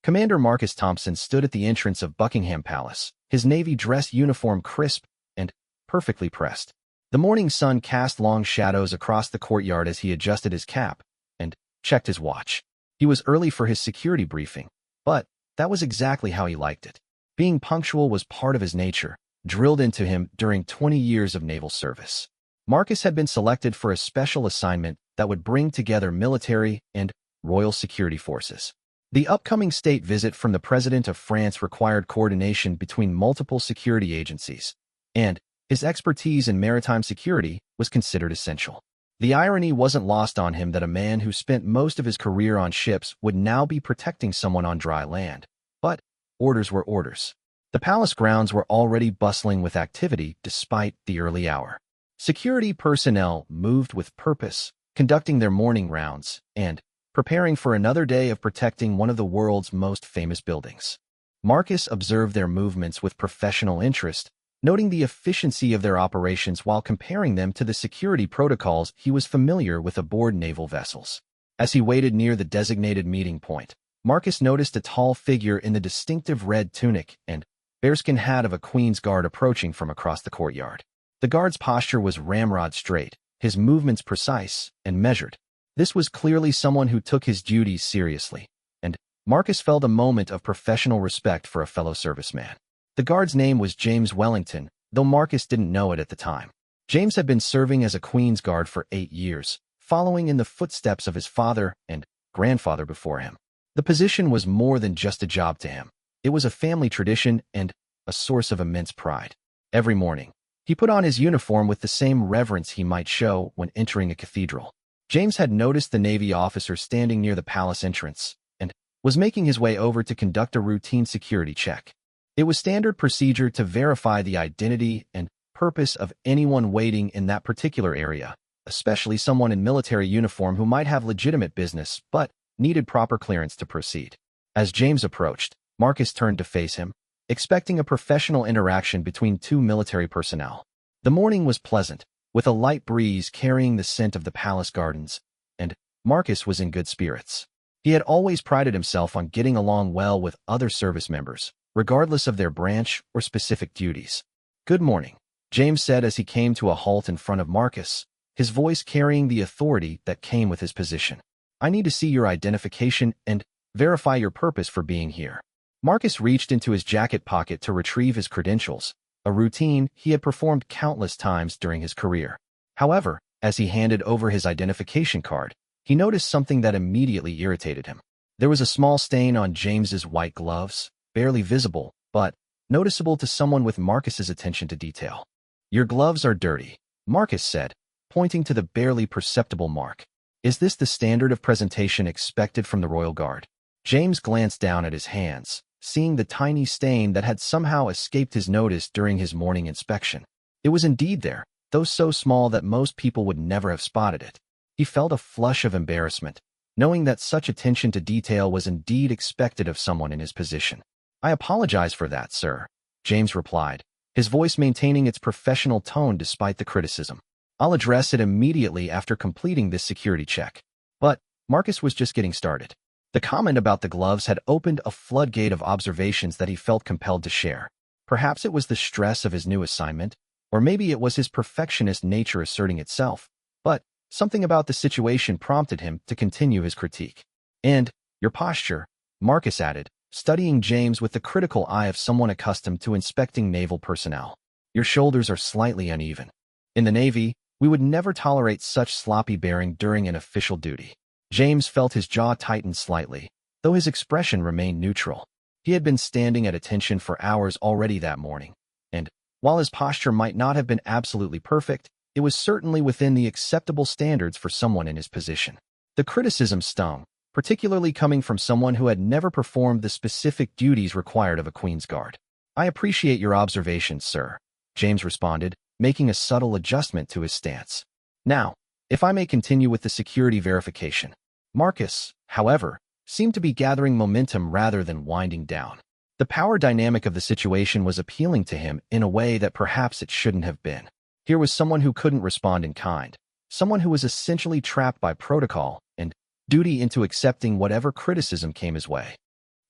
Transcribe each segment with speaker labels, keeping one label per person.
Speaker 1: Commander Marcus Thompson stood at the entrance of Buckingham Palace, his navy dress uniform crisp and perfectly pressed. The morning sun cast long shadows across the courtyard as he adjusted his cap and checked his watch. He was early for his security briefing, but that was exactly how he liked it. Being punctual was part of his nature, drilled into him during 20 years of naval service. Marcus had been selected for a special assignment that would bring together military and royal security forces. The upcoming state visit from the President of France required coordination between multiple security agencies, and his expertise in maritime security was considered essential. The irony wasn't lost on him that a man who spent most of his career on ships would now be protecting someone on dry land. But orders were orders. The palace grounds were already bustling with activity despite the early hour. Security personnel moved with purpose, conducting their morning rounds and preparing for another day of protecting one of the world's most famous buildings. Marcus observed their movements with professional interest, noting the efficiency of their operations while comparing them to the security protocols he was familiar with aboard naval vessels. As he waited near the designated meeting point, Marcus noticed a tall figure in the distinctive red tunic and bearskin hat of a Queen's Guard approaching from across the courtyard. The guard's posture was ramrod straight, his movements precise and measured. This was clearly someone who took his duties seriously, and Marcus felt a moment of professional respect for a fellow serviceman. The guard's name was James Wellington, though Marcus didn't know it at the time. James had been serving as a Queen's Guard for 8 years, following in the footsteps of his father and grandfather before him. The position was more than just a job to him. It was a family tradition and a source of immense pride. Every morning, he put on his uniform with the same reverence he might show when entering a cathedral. James had noticed the Navy officer standing near the palace entrance and was making his way over to conduct a routine security check. It was standard procedure to verify the identity and purpose of anyone waiting in that particular area, especially someone in military uniform who might have legitimate business but needed proper clearance to proceed. As James approached, Marcus turned to face him, expecting a professional interaction between two military personnel. The morning was pleasant, with a light breeze carrying the scent of the palace gardens, and Marcus was in good spirits. He had always prided himself on getting along well with other service members, regardless of their branch or specific duties. "Good morning," James said as he came to a halt in front of Marcus, his voice carrying the authority that came with his position. "I need to see your identification and verify your purpose for being here." Marcus reached into his jacket pocket to retrieve his credentials, a routine he had performed countless times during his career. However, as he handed over his identification card, he noticed something that immediately irritated him. There was a small stain on James's white gloves, barely visible, but noticeable to someone with Marcus's attention to detail. "Your gloves are dirty," Marcus said, pointing to the barely perceptible mark. "Is this the standard of presentation expected from the Royal Guard?" James glanced down at his hands, seeing the tiny stain that had somehow escaped his notice during his morning inspection. It was indeed there, though so small that most people would never have spotted it. He felt a flush of embarrassment, knowing that such attention to detail was indeed expected of someone in his position. "I apologize for that, sir," James replied, his voice maintaining its professional tone despite the criticism. "I'll address it immediately after completing this security check." But Marcus was just getting started. The comment about the gloves had opened a floodgate of observations that he felt compelled to share. Perhaps it was the stress of his new assignment, or maybe it was his perfectionist nature asserting itself, but something about the situation prompted him to continue his critique. "And your posture," Marcus added, studying James with the critical eye of someone accustomed to inspecting naval personnel. "Your shoulders are slightly uneven. In the Navy, we would never tolerate such sloppy bearing during an official duty." James felt his jaw tighten slightly, though his expression remained neutral. He had been standing at attention for hours already that morning, and while his posture might not have been absolutely perfect, it was certainly within the acceptable standards for someone in his position. The criticism stung, particularly coming from someone who had never performed the specific duties required of a Queen's Guard. "I appreciate your observations, sir," James responded, making a subtle adjustment to his stance. "Now, if I may continue with the security verification." Marcus, however, seemed to be gathering momentum rather than winding down. The power dynamic of the situation was appealing to him in a way that perhaps it shouldn't have been. Here was someone who couldn't respond in kind, someone who was essentially trapped by protocol and duty into accepting whatever criticism came his way.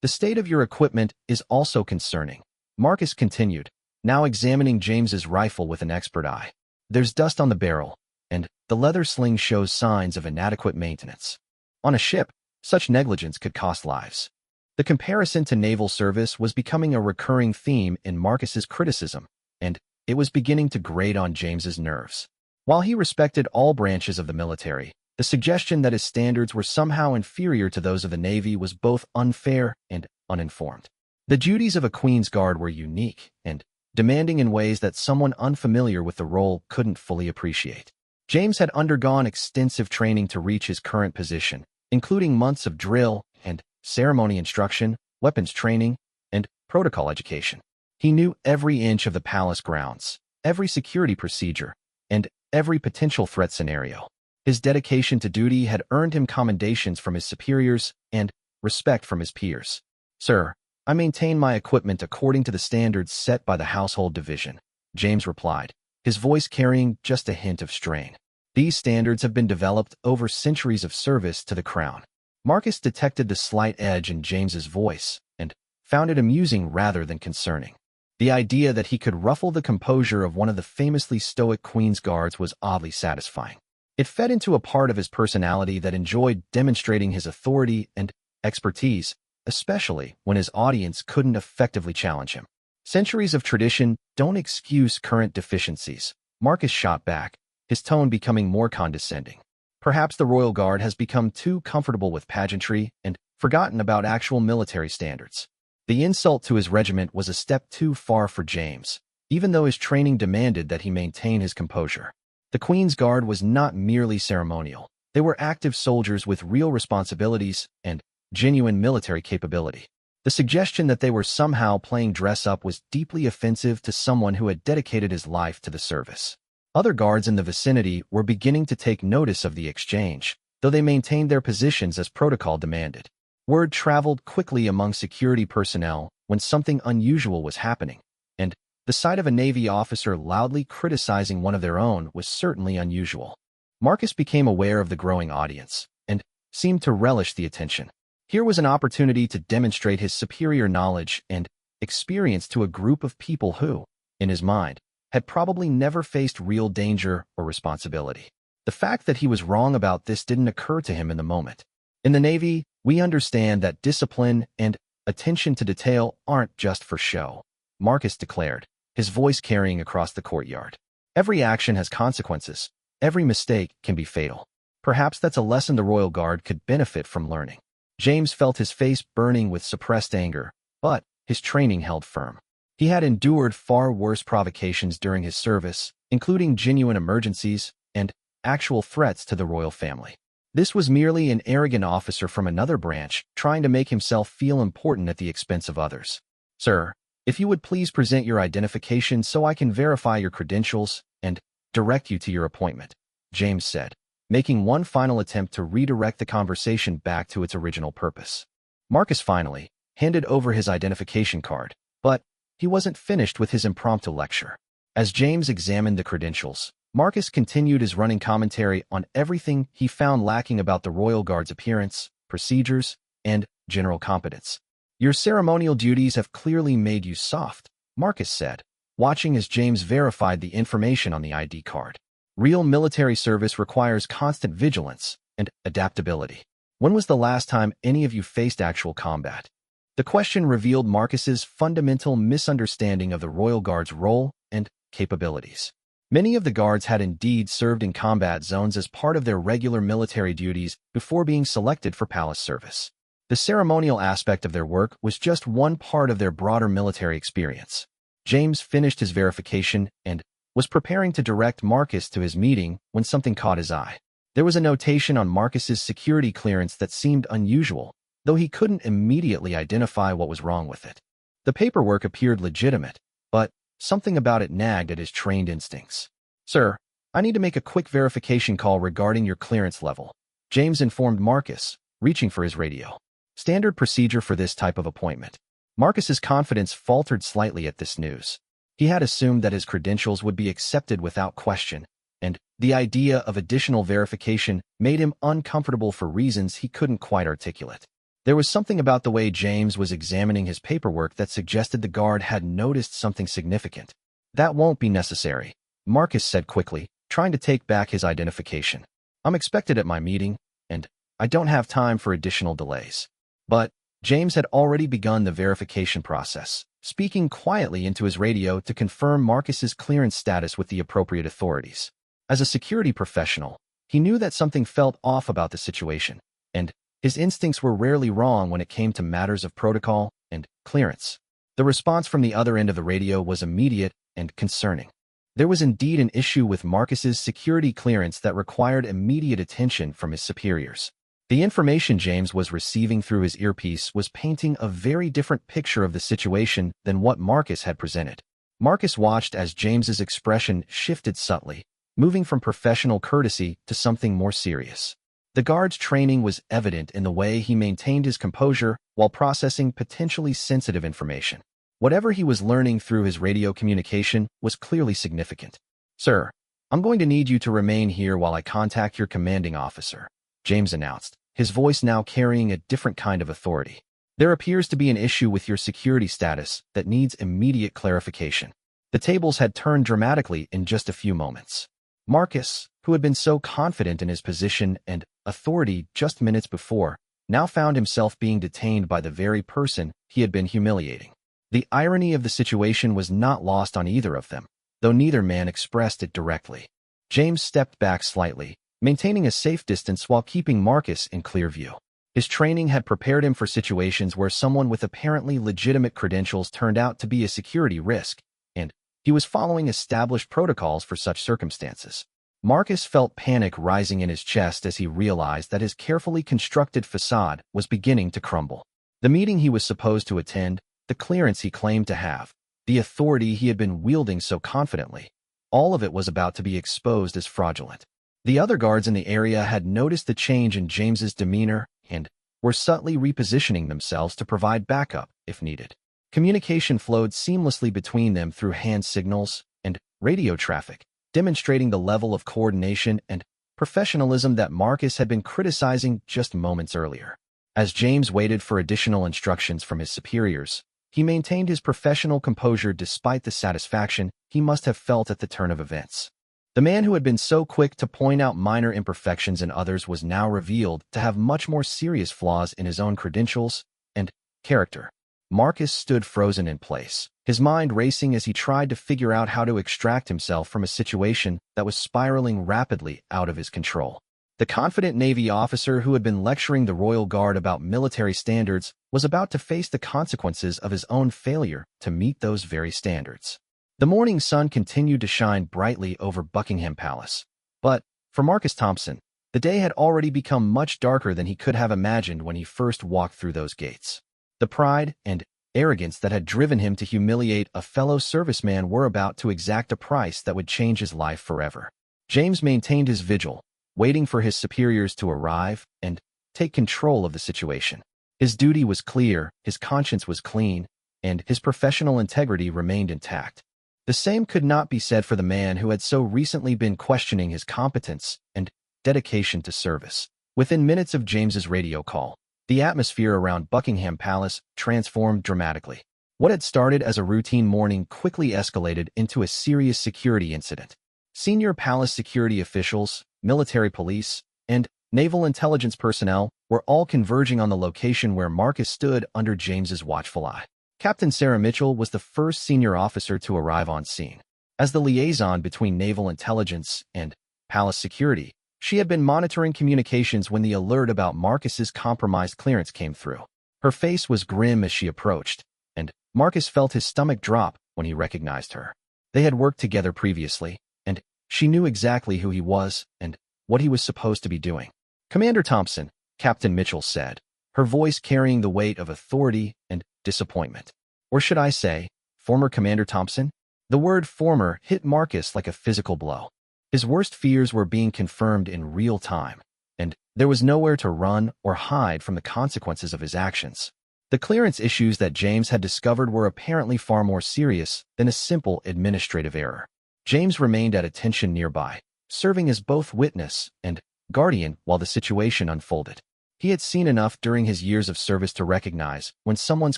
Speaker 1: The state of your equipment is also concerning, Marcus continued, now examining James's rifle with an expert eye. There's dust on the barrel, and the leather sling shows signs of inadequate maintenance. On a ship, such negligence could cost lives. The comparison to naval service was becoming a recurring theme in Marcus's criticism, and it was beginning to grate on James's nerves. While he respected all branches of the military, the suggestion that his standards were somehow inferior to those of the Navy was both unfair and uninformed. The duties of a Queen's Guard were unique and demanding in ways that someone unfamiliar with the role couldn't fully appreciate. James had undergone extensive training to reach his current position, including months of drill and ceremony instruction, weapons training, and protocol education. He knew every inch of the palace grounds, every security procedure, and every potential threat scenario. His dedication to duty had earned him commendations from his superiors and respect from his peers. Sir, I maintain my equipment according to the standards set by the Household Division, James replied, his voice carrying just a hint of strain. These standards have been developed over centuries of service to the crown. Marcus detected the slight edge in James's voice and found it amusing rather than concerning. The idea that he could ruffle the composure of one of the famously stoic Queen's Guards was oddly satisfying. It fed into a part of his personality that enjoyed demonstrating his authority and expertise, especially when his audience couldn't effectively challenge him. Centuries of tradition don't excuse current deficiencies, Marcus shot back, his tone becoming more condescending. Perhaps the Royal Guard has become too comfortable with pageantry and forgotten about actual military standards. The insult to his regiment was a step too far for James, even though his training demanded that he maintain his composure. The Queen's Guard was not merely ceremonial. They were active soldiers with real responsibilities and genuine military capability. The suggestion that they were somehow playing dress-up was deeply offensive to someone who had dedicated his life to the service. Other guards in the vicinity were beginning to take notice of the exchange, though they maintained their positions as protocol demanded. Word traveled quickly among security personnel when something unusual was happening, and the sight of a Navy officer loudly criticizing one of their own was certainly unusual. Marcus became aware of the growing audience and seemed to relish the attention. Here was an opportunity to demonstrate his superior knowledge and experience to a group of people who, in his mind, had probably never faced real danger or responsibility. The fact that he was wrong about this didn't occur to him in the moment. In the Navy, we understand that discipline and attention to detail aren't just for show, Marcus declared, his voice carrying across the courtyard. Every action has consequences. Every mistake can be fatal. Perhaps that's a lesson the Royal Guard could benefit from learning. James felt his face burning with suppressed anger, but his training held firm. He had endured far worse provocations during his service, including genuine emergencies and actual threats to the royal family. This was merely an arrogant officer from another branch trying to make himself feel important at the expense of others. Sir, if you would please present your identification so I can verify your credentials and direct you to your appointment, James said, making one final attempt to redirect the conversation back to its original purpose. Marcus finally handed over his identification card, but he wasn't finished with his impromptu lecture. As James examined the credentials, Marcus continued his running commentary on everything he found lacking about the Royal Guard's appearance, procedures, and general competence. Your ceremonial duties have clearly made you soft, Marcus said, watching as James verified the information on the ID card. Real military service requires constant vigilance and adaptability. When was the last time any of you faced actual combat? The question revealed Marcus's fundamental misunderstanding of the Royal Guard's role and capabilities. Many of the guards had indeed served in combat zones as part of their regular military duties before being selected for palace service. The ceremonial aspect of their work was just one part of their broader military experience. James finished his verification and was preparing to direct Marcus to his meeting when something caught his eye. There was a notation on Marcus's security clearance that seemed unusual, though he couldn't immediately identify what was wrong with it. The paperwork appeared legitimate, but something about it nagged at his trained instincts. Sir, I need to make a quick verification call regarding your clearance level, James informed Marcus, reaching for his radio. Standard procedure for this type of appointment. Marcus's confidence faltered slightly at this news. He had assumed that his credentials would be accepted without question, and the idea of additional verification made him uncomfortable for reasons he couldn't quite articulate. There was something about the way James was examining his paperwork that suggested the guard had noticed something significant. "That won't be necessary," Marcus said quickly, trying to take back his identification. "I'm expected at my meeting, and I don't have time for additional delays." But James had already begun the verification process, speaking quietly into his radio to confirm Marcus's clearance status with the appropriate authorities. As a security professional, he knew that something felt off about the situation, and his instincts were rarely wrong when it came to matters of protocol and clearance. The response from the other end of the radio was immediate and concerning. There was indeed an issue with Marcus's security clearance that required immediate attention from his superiors. The information James was receiving through his earpiece was painting a very different picture of the situation than what Marcus had presented. Marcus watched as James's expression shifted subtly, moving from professional courtesy to something more serious. The guard's training was evident in the way he maintained his composure while processing potentially sensitive information. Whatever he was learning through his radio communication was clearly significant. "Sir, I'm going to need you to remain here while I contact your commanding officer," James announced, his voice now carrying a different kind of authority. "There appears to be an issue with your security status that needs immediate clarification." The tables had turned dramatically in just a few moments. Marcus, who had been so confident in his position and authority just minutes before, now found himself being detained by the very person he had been humiliating. The irony of the situation was not lost on either of them, though neither man expressed it directly. James stepped back slightly, maintaining a safe distance while keeping Marcus in clear view. His training had prepared him for situations where someone with apparently legitimate credentials turned out to be a security risk, and he was following established protocols for such circumstances. Marcus felt panic rising in his chest as he realized that his carefully constructed facade was beginning to crumble. The meeting he was supposed to attend, the clearance he claimed to have, the authority he had been wielding so confidently, all of it was about to be exposed as fraudulent. The other guards in the area had noticed the change in James's demeanor and were subtly repositioning themselves to provide backup if needed. Communication flowed seamlessly between them through hand signals and radio traffic, demonstrating the level of coordination and professionalism that Marcus had been criticizing just moments earlier. As James waited for additional instructions from his superiors, he maintained his professional composure despite the satisfaction he must have felt at the turn of events. The man who had been so quick to point out minor imperfections in others was now revealed to have much more serious flaws in his own credentials and character. Marcus stood frozen in place, his mind racing as he tried to figure out how to extract himself from a situation that was spiraling rapidly out of his control. The confident Navy officer who had been lecturing the Royal Guard about military standards was about to face the consequences of his own failure to meet those very standards. The morning sun continued to shine brightly over Buckingham Palace, but for Marcus Thompson, the day had already become much darker than he could have imagined when he first walked through those gates. The pride and arrogance that had driven him to humiliate a fellow serviceman were about to exact a price that would change his life forever. James maintained his vigil, waiting for his superiors to arrive and take control of the situation. His duty was clear, his conscience was clean, and his professional integrity remained intact. The same could not be said for the man who had so recently been questioning his competence and dedication to service. Within minutes of James's radio call, the atmosphere around Buckingham Palace transformed dramatically. What had started as a routine morning quickly escalated into a serious security incident. Senior palace security officials, military police, and naval intelligence personnel were all converging on the location where Marcus stood under James's watchful eye. Captain Sarah Mitchell was the first senior officer to arrive on scene. As the liaison between naval intelligence and palace security, she had been monitoring communications when the alert about Marcus's compromised clearance came through. Her face was grim as she approached, and Marcus felt his stomach drop when he recognized her. They had worked together previously, and she knew exactly who he was and what he was supposed to be doing. "Commander Thompson," Captain Mitchell said, her voice carrying the weight of authority and disappointment. Or should I say, former Commander Thompson? The word former hit Marcus like a physical blow. His worst fears were being confirmed in real time, and there was nowhere to run or hide from the consequences of his actions. The clearance issues that James had discovered were apparently far more serious than a simple administrative error. James remained at attention nearby, serving as both witness and guardian while the situation unfolded. He had seen enough during his years of service to recognize when someone's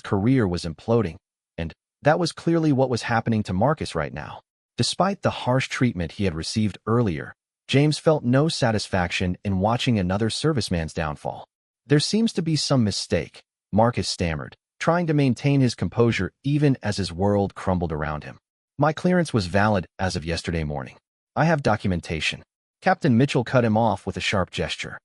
Speaker 1: career was imploding, and that was clearly what was happening to Marcus right now. Despite the harsh treatment he had received earlier, James felt no satisfaction in watching another serviceman's downfall. "There seems to be some mistake," Marcus stammered, trying to maintain his composure even as his world crumbled around him. "My clearance was valid as of yesterday morning. I have documentation." Captain Mitchell cut him off with a sharp gesture.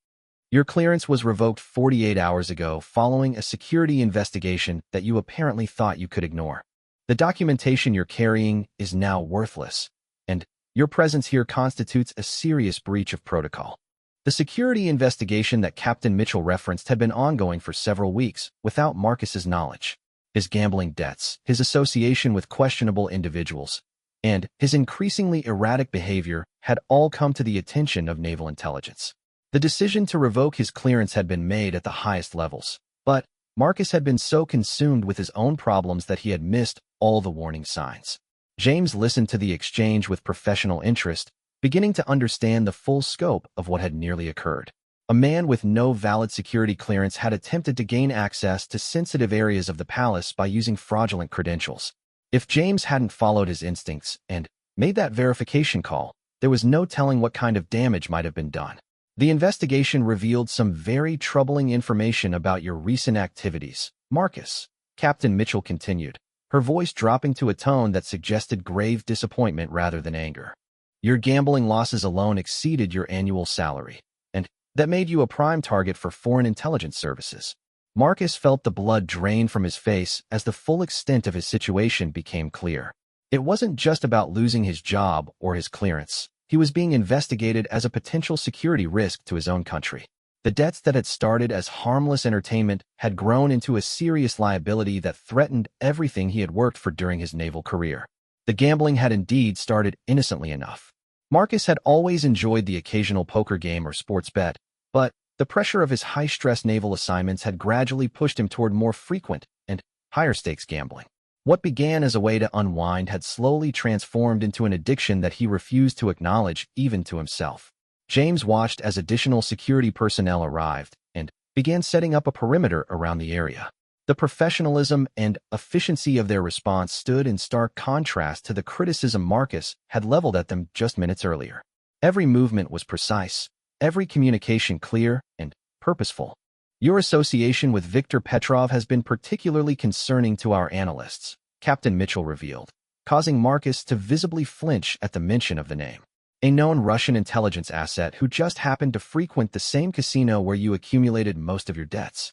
Speaker 1: "Your clearance was revoked 48 hours ago following a security investigation that you apparently thought you could ignore. The documentation you're carrying is now worthless, and your presence here constitutes a serious breach of protocol." The security investigation that Captain Mitchell referenced had been ongoing for several weeks without Marcus's knowledge. His gambling debts, his association with questionable individuals, and his increasingly erratic behavior had all come to the attention of naval intelligence. The decision to revoke his clearance had been made at the highest levels, but Marcus had been so consumed with his own problems that he had missed all the warning signs. James listened to the exchange with professional interest, beginning to understand the full scope of what had nearly occurred. A man with no valid security clearance had attempted to gain access to sensitive areas of the palace by using fraudulent credentials. If James hadn't followed his instincts and made that verification call, there was no telling what kind of damage might have been done. "The investigation revealed some very troubling information about your recent activities, Marcus," Captain Mitchell continued, her voice dropping to a tone that suggested grave disappointment rather than anger. "Your gambling losses alone exceeded your annual salary, and that made you a prime target for foreign intelligence services." Marcus felt the blood drain from his face as the full extent of his situation became clear. It wasn't just about losing his job or his clearance. He was being investigated as a potential security risk to his own country. The debts that had started as harmless entertainment had grown into a serious liability that threatened everything he had worked for during his naval career. The gambling had indeed started innocently enough. Marcus had always enjoyed the occasional poker game or sports bet, but the pressure of his high-stress naval assignments had gradually pushed him toward more frequent and higher-stakes gambling. What began as a way to unwind had slowly transformed into an addiction that he refused to acknowledge even to himself. James watched as additional security personnel arrived and began setting up a perimeter around the area. The professionalism and efficiency of their response stood in stark contrast to the criticism Marcus had leveled at them just minutes earlier. Every movement was precise, every communication clear and purposeful. "Your association with Viktor Petrov has been particularly concerning to our analysts," Captain Mitchell revealed, causing Marcus to visibly flinch at the mention of the name. "A known Russian intelligence asset who just happened to frequent the same casino where you accumulated most of your debts."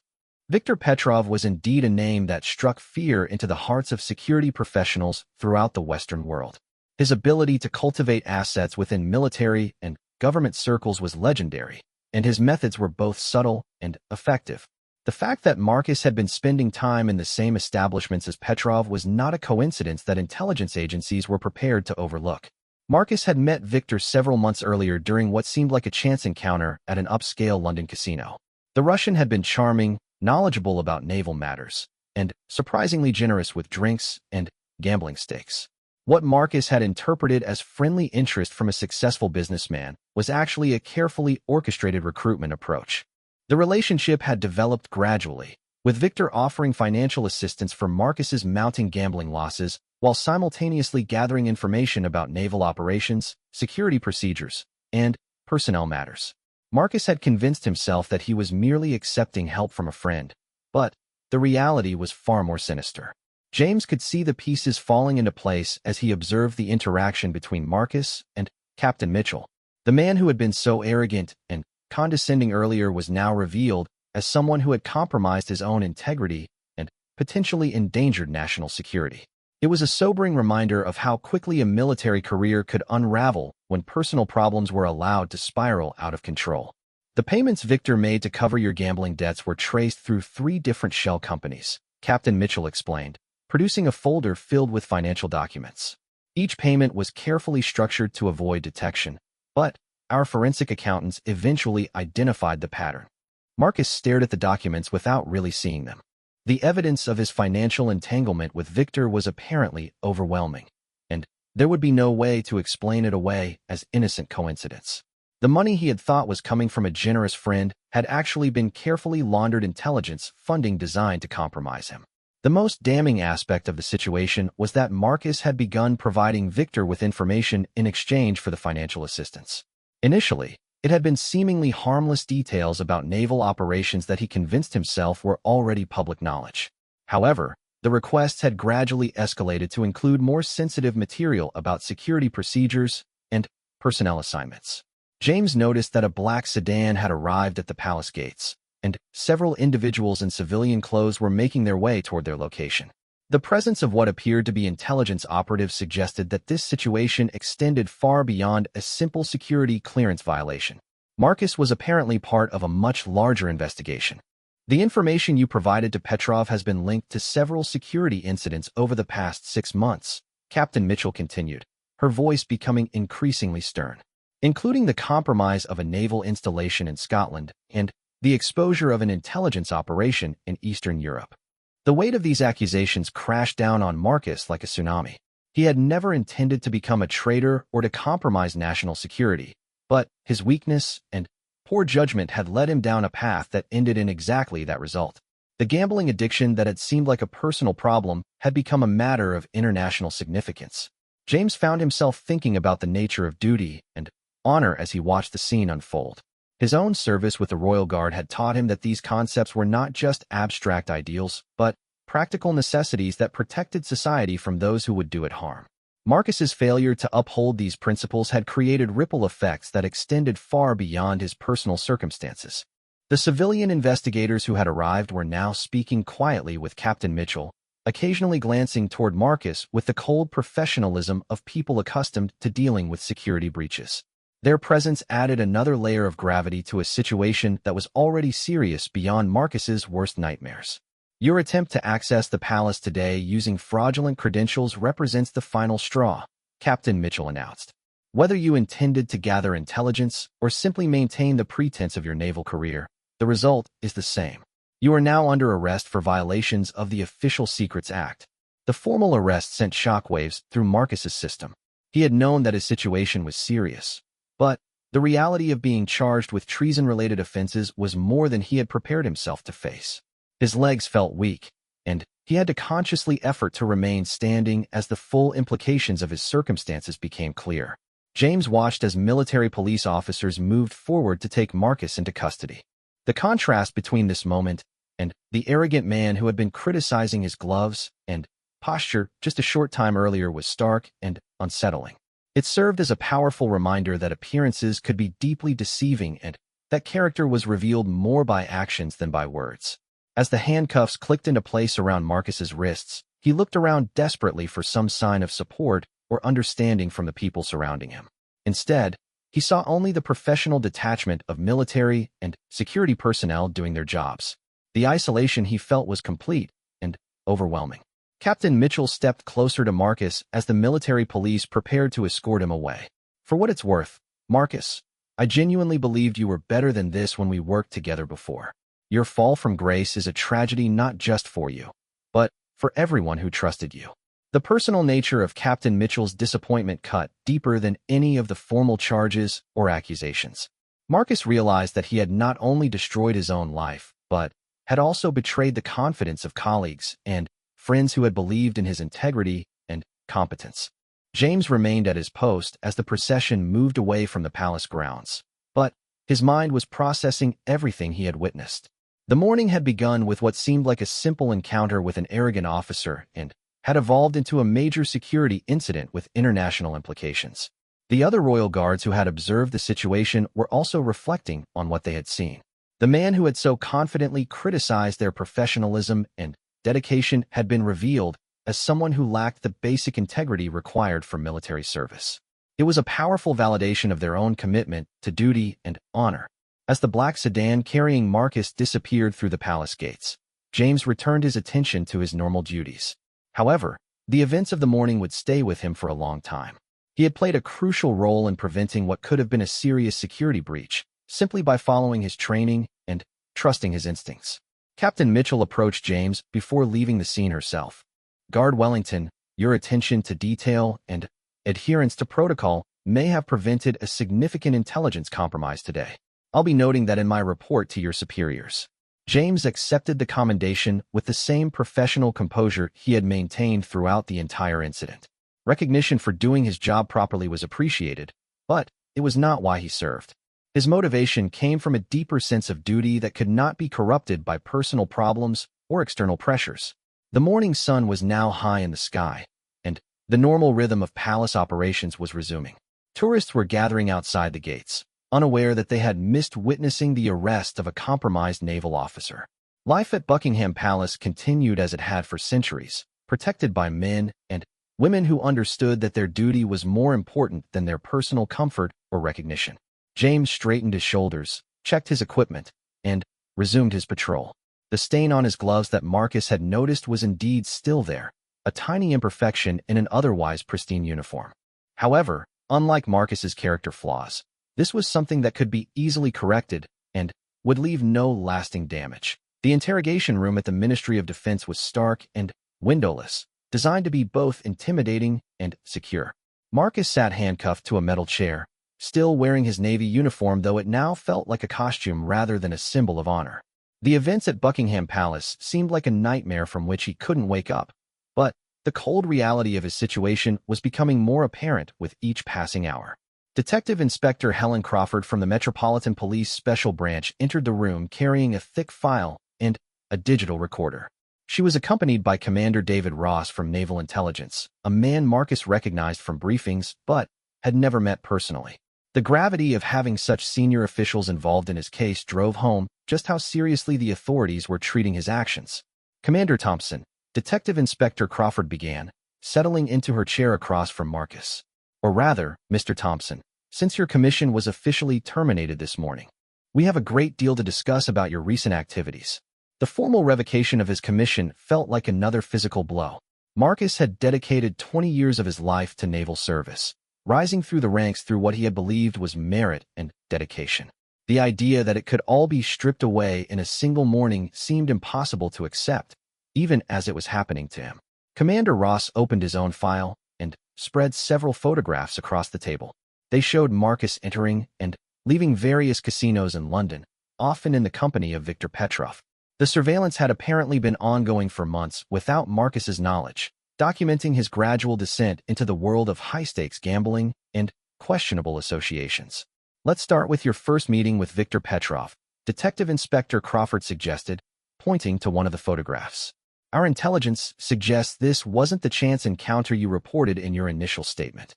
Speaker 1: Viktor Petrov was indeed a name that struck fear into the hearts of security professionals throughout the Western world. His ability to cultivate assets within military and government circles was legendary, and his methods were both subtle and effective. The fact that Marcus had been spending time in the same establishments as Petrov was not a coincidence that intelligence agencies were prepared to overlook. Marcus had met Viktor several months earlier during what seemed like a chance encounter at an upscale London casino. The Russian had been charming, knowledgeable about naval matters, and surprisingly generous with drinks and gambling stakes. What Marcus had interpreted as friendly interest from a successful businessman was actually a carefully orchestrated recruitment approach. The relationship had developed gradually, with Viktor offering financial assistance for Marcus's mounting gambling losses while simultaneously gathering information about naval operations, security procedures, and personnel matters. Marcus had convinced himself that he was merely accepting help from a friend, but the reality was far more sinister. James could see the pieces falling into place as he observed the interaction between Marcus and Captain Mitchell. The man who had been so arrogant and condescending earlier was now revealed as someone who had compromised his own integrity and potentially endangered national security. It was a sobering reminder of how quickly a military career could unravel when personal problems were allowed to spiral out of control. "The payments Viktor made to cover your gambling debts were traced through 3 different shell companies," Captain Mitchell explained, producing a folder filled with financial documents. "Each payment was carefully structured to avoid detection, but our forensic accountants eventually identified the pattern." Marcus stared at the documents without really seeing them. The evidence of his financial entanglement with Viktor was apparently overwhelming, and there would be no way to explain it away as innocent coincidence. The money he had thought was coming from a generous friend had actually been carefully laundered intelligence funding designed to compromise him. The most damning aspect of the situation was that Marcus had begun providing Victor with information in exchange for the financial assistance. Initially, it had been seemingly harmless details about naval operations that he convinced himself were already public knowledge. However, the requests had gradually escalated to include more sensitive material about security procedures and personnel assignments. James noticed that a black sedan had arrived at the palace gates, and several individuals in civilian clothes were making their way toward their location. The presence of what appeared to be intelligence operatives suggested that this situation extended far beyond a simple security clearance violation. Marcus was apparently part of a much larger investigation. The information you provided to Petrov has been linked to several security incidents over the past 6 months, Captain Mitchell continued, her voice becoming increasingly stern, including the compromise of a naval installation in Scotland and the exposure of an intelligence operation in Eastern Europe. The weight of these accusations crashed down on Marcus like a tsunami. He had never intended to become a traitor or to compromise national security, but his weakness and poor judgment had led him down a path that ended in exactly that result. The gambling addiction that had seemed like a personal problem had become a matter of international significance. James found himself thinking about the nature of duty and honor as he watched the scene unfold. His own service with the Royal Guard had taught him that these concepts were not just abstract ideals, but practical necessities that protected society from those who would do it harm. Marcus's failure to uphold these principles had created ripple effects that extended far beyond his personal circumstances. The civilian investigators who had arrived were now speaking quietly with Captain Mitchell, occasionally glancing toward Marcus with the cold professionalism of people accustomed to dealing with security breaches. Their presence added another layer of gravity to a situation that was already serious beyond Marcus's worst nightmares. Your attempt to access the palace today using fraudulent credentials represents the final straw, Captain Mitchell announced. Whether you intended to gather intelligence or simply maintain the pretense of your naval career, the result is the same. You are now under arrest for violations of the Official Secrets Act. The formal arrest sent shockwaves through Marcus's system. He had known that his situation was serious, but the reality of being charged with treason-related offenses was more than he had prepared himself to face. His legs felt weak, and he had to consciously effort to remain standing as the full implications of his circumstances became clear. James watched as military police officers moved forward to take Marcus into custody. The contrast between this moment and the arrogant man who had been criticizing his gloves and posture just a short time earlier was stark and unsettling. It served as a powerful reminder that appearances could be deeply deceiving and that character was revealed more by actions than by words. As the handcuffs clicked into place around Marcus's wrists, he looked around desperately for some sign of support or understanding from the people surrounding him. Instead, he saw only the professional detachment of military and security personnel doing their jobs. The isolation he felt was complete and overwhelming. Captain Mitchell stepped closer to Marcus as the military police prepared to escort him away. For what it's worth, Marcus, I genuinely believed you were better than this when we worked together before. Your fall from grace is a tragedy not just for you, but for everyone who trusted you. The personal nature of Captain Mitchell's disappointment cut deeper than any of the formal charges or accusations. Marcus realized that he had not only destroyed his own life, but had also betrayed the confidence of colleagues and friends who had believed in his integrity and competence. James remained at his post as the procession moved away from the palace grounds, but his mind was processing everything he had witnessed. The morning had begun with what seemed like a simple encounter with an arrogant officer and had evolved into a major security incident with international implications. The other royal guards who had observed the situation were also reflecting on what they had seen. The man who had so confidently criticized their professionalism and dedication had been revealed as someone who lacked the basic integrity required for military service. It was a powerful validation of their own commitment to duty and honor. As the black sedan carrying Marcus disappeared through the palace gates, James returned his attention to his normal duties. However, the events of the morning would stay with him for a long time. He had played a crucial role in preventing what could have been a serious security breach, simply by following his training and trusting his instincts. Captain Mitchell approached James before leaving the scene herself. Guard Wellington, your attention to detail and adherence to protocol may have prevented a significant intelligence compromise today. I'll be noting that in my report to your superiors." James accepted the commendation with the same professional composure he had maintained throughout the entire incident. Recognition for doing his job properly was appreciated, but it was not why he served. His motivation came from a deeper sense of duty that could not be corrupted by personal problems or external pressures. The morning sun was now high in the sky, and the normal rhythm of palace operations was resuming. Tourists were gathering outside the gates, unaware that they had missed witnessing the arrest of a compromised naval officer. Life at Buckingham Palace continued as it had for centuries, protected by men and women who understood that their duty was more important than their personal comfort or recognition. James straightened his shoulders, checked his equipment, and resumed his patrol. The stain on his gloves that Marcus had noticed was indeed still there, a tiny imperfection in an otherwise pristine uniform. However, unlike Marcus's character flaws, this was something that could be easily corrected and would leave no lasting damage. The interrogation room at the Ministry of Defense was stark and windowless, designed to be both intimidating and secure. Marcus sat handcuffed to a metal chair, still wearing his Navy uniform, though it now felt like a costume rather than a symbol of honor. The events at Buckingham Palace seemed like a nightmare from which he couldn't wake up, but the cold reality of his situation was becoming more apparent with each passing hour. Detective Inspector Helen Crawford from the Metropolitan Police Special Branch entered the room carrying a thick file and a digital recorder. She was accompanied by Commander David Ross from Naval Intelligence, a man Marcus recognized from briefings but had never met personally. The gravity of having such senior officials involved in his case drove home just how seriously the authorities were treating his actions. "Commander Thompson," Detective Inspector Crawford began, settling into her chair across from Marcus. "Or rather, Mr. Thompson, since your commission was officially terminated this morning, we have a great deal to discuss about your recent activities." The formal revocation of his commission felt like another physical blow. Marcus had dedicated 20 years of his life to naval service, rising through the ranks through what he had believed was merit and dedication. The idea that it could all be stripped away in a single morning seemed impossible to accept, even as it was happening to him. Commander Ross opened his own file and spread several photographs across the table. They showed Marcus entering and leaving various casinos in London, often in the company of Victor Petrov. The surveillance had apparently been ongoing for months without Marcus's knowledge, documenting his gradual descent into the world of high-stakes gambling and questionable associations. "Let's start with your first meeting with Victor Petrov," Detective Inspector Crawford suggested, pointing to one of the photographs. "Our intelligence suggests this wasn't the chance encounter you reported in your initial statement."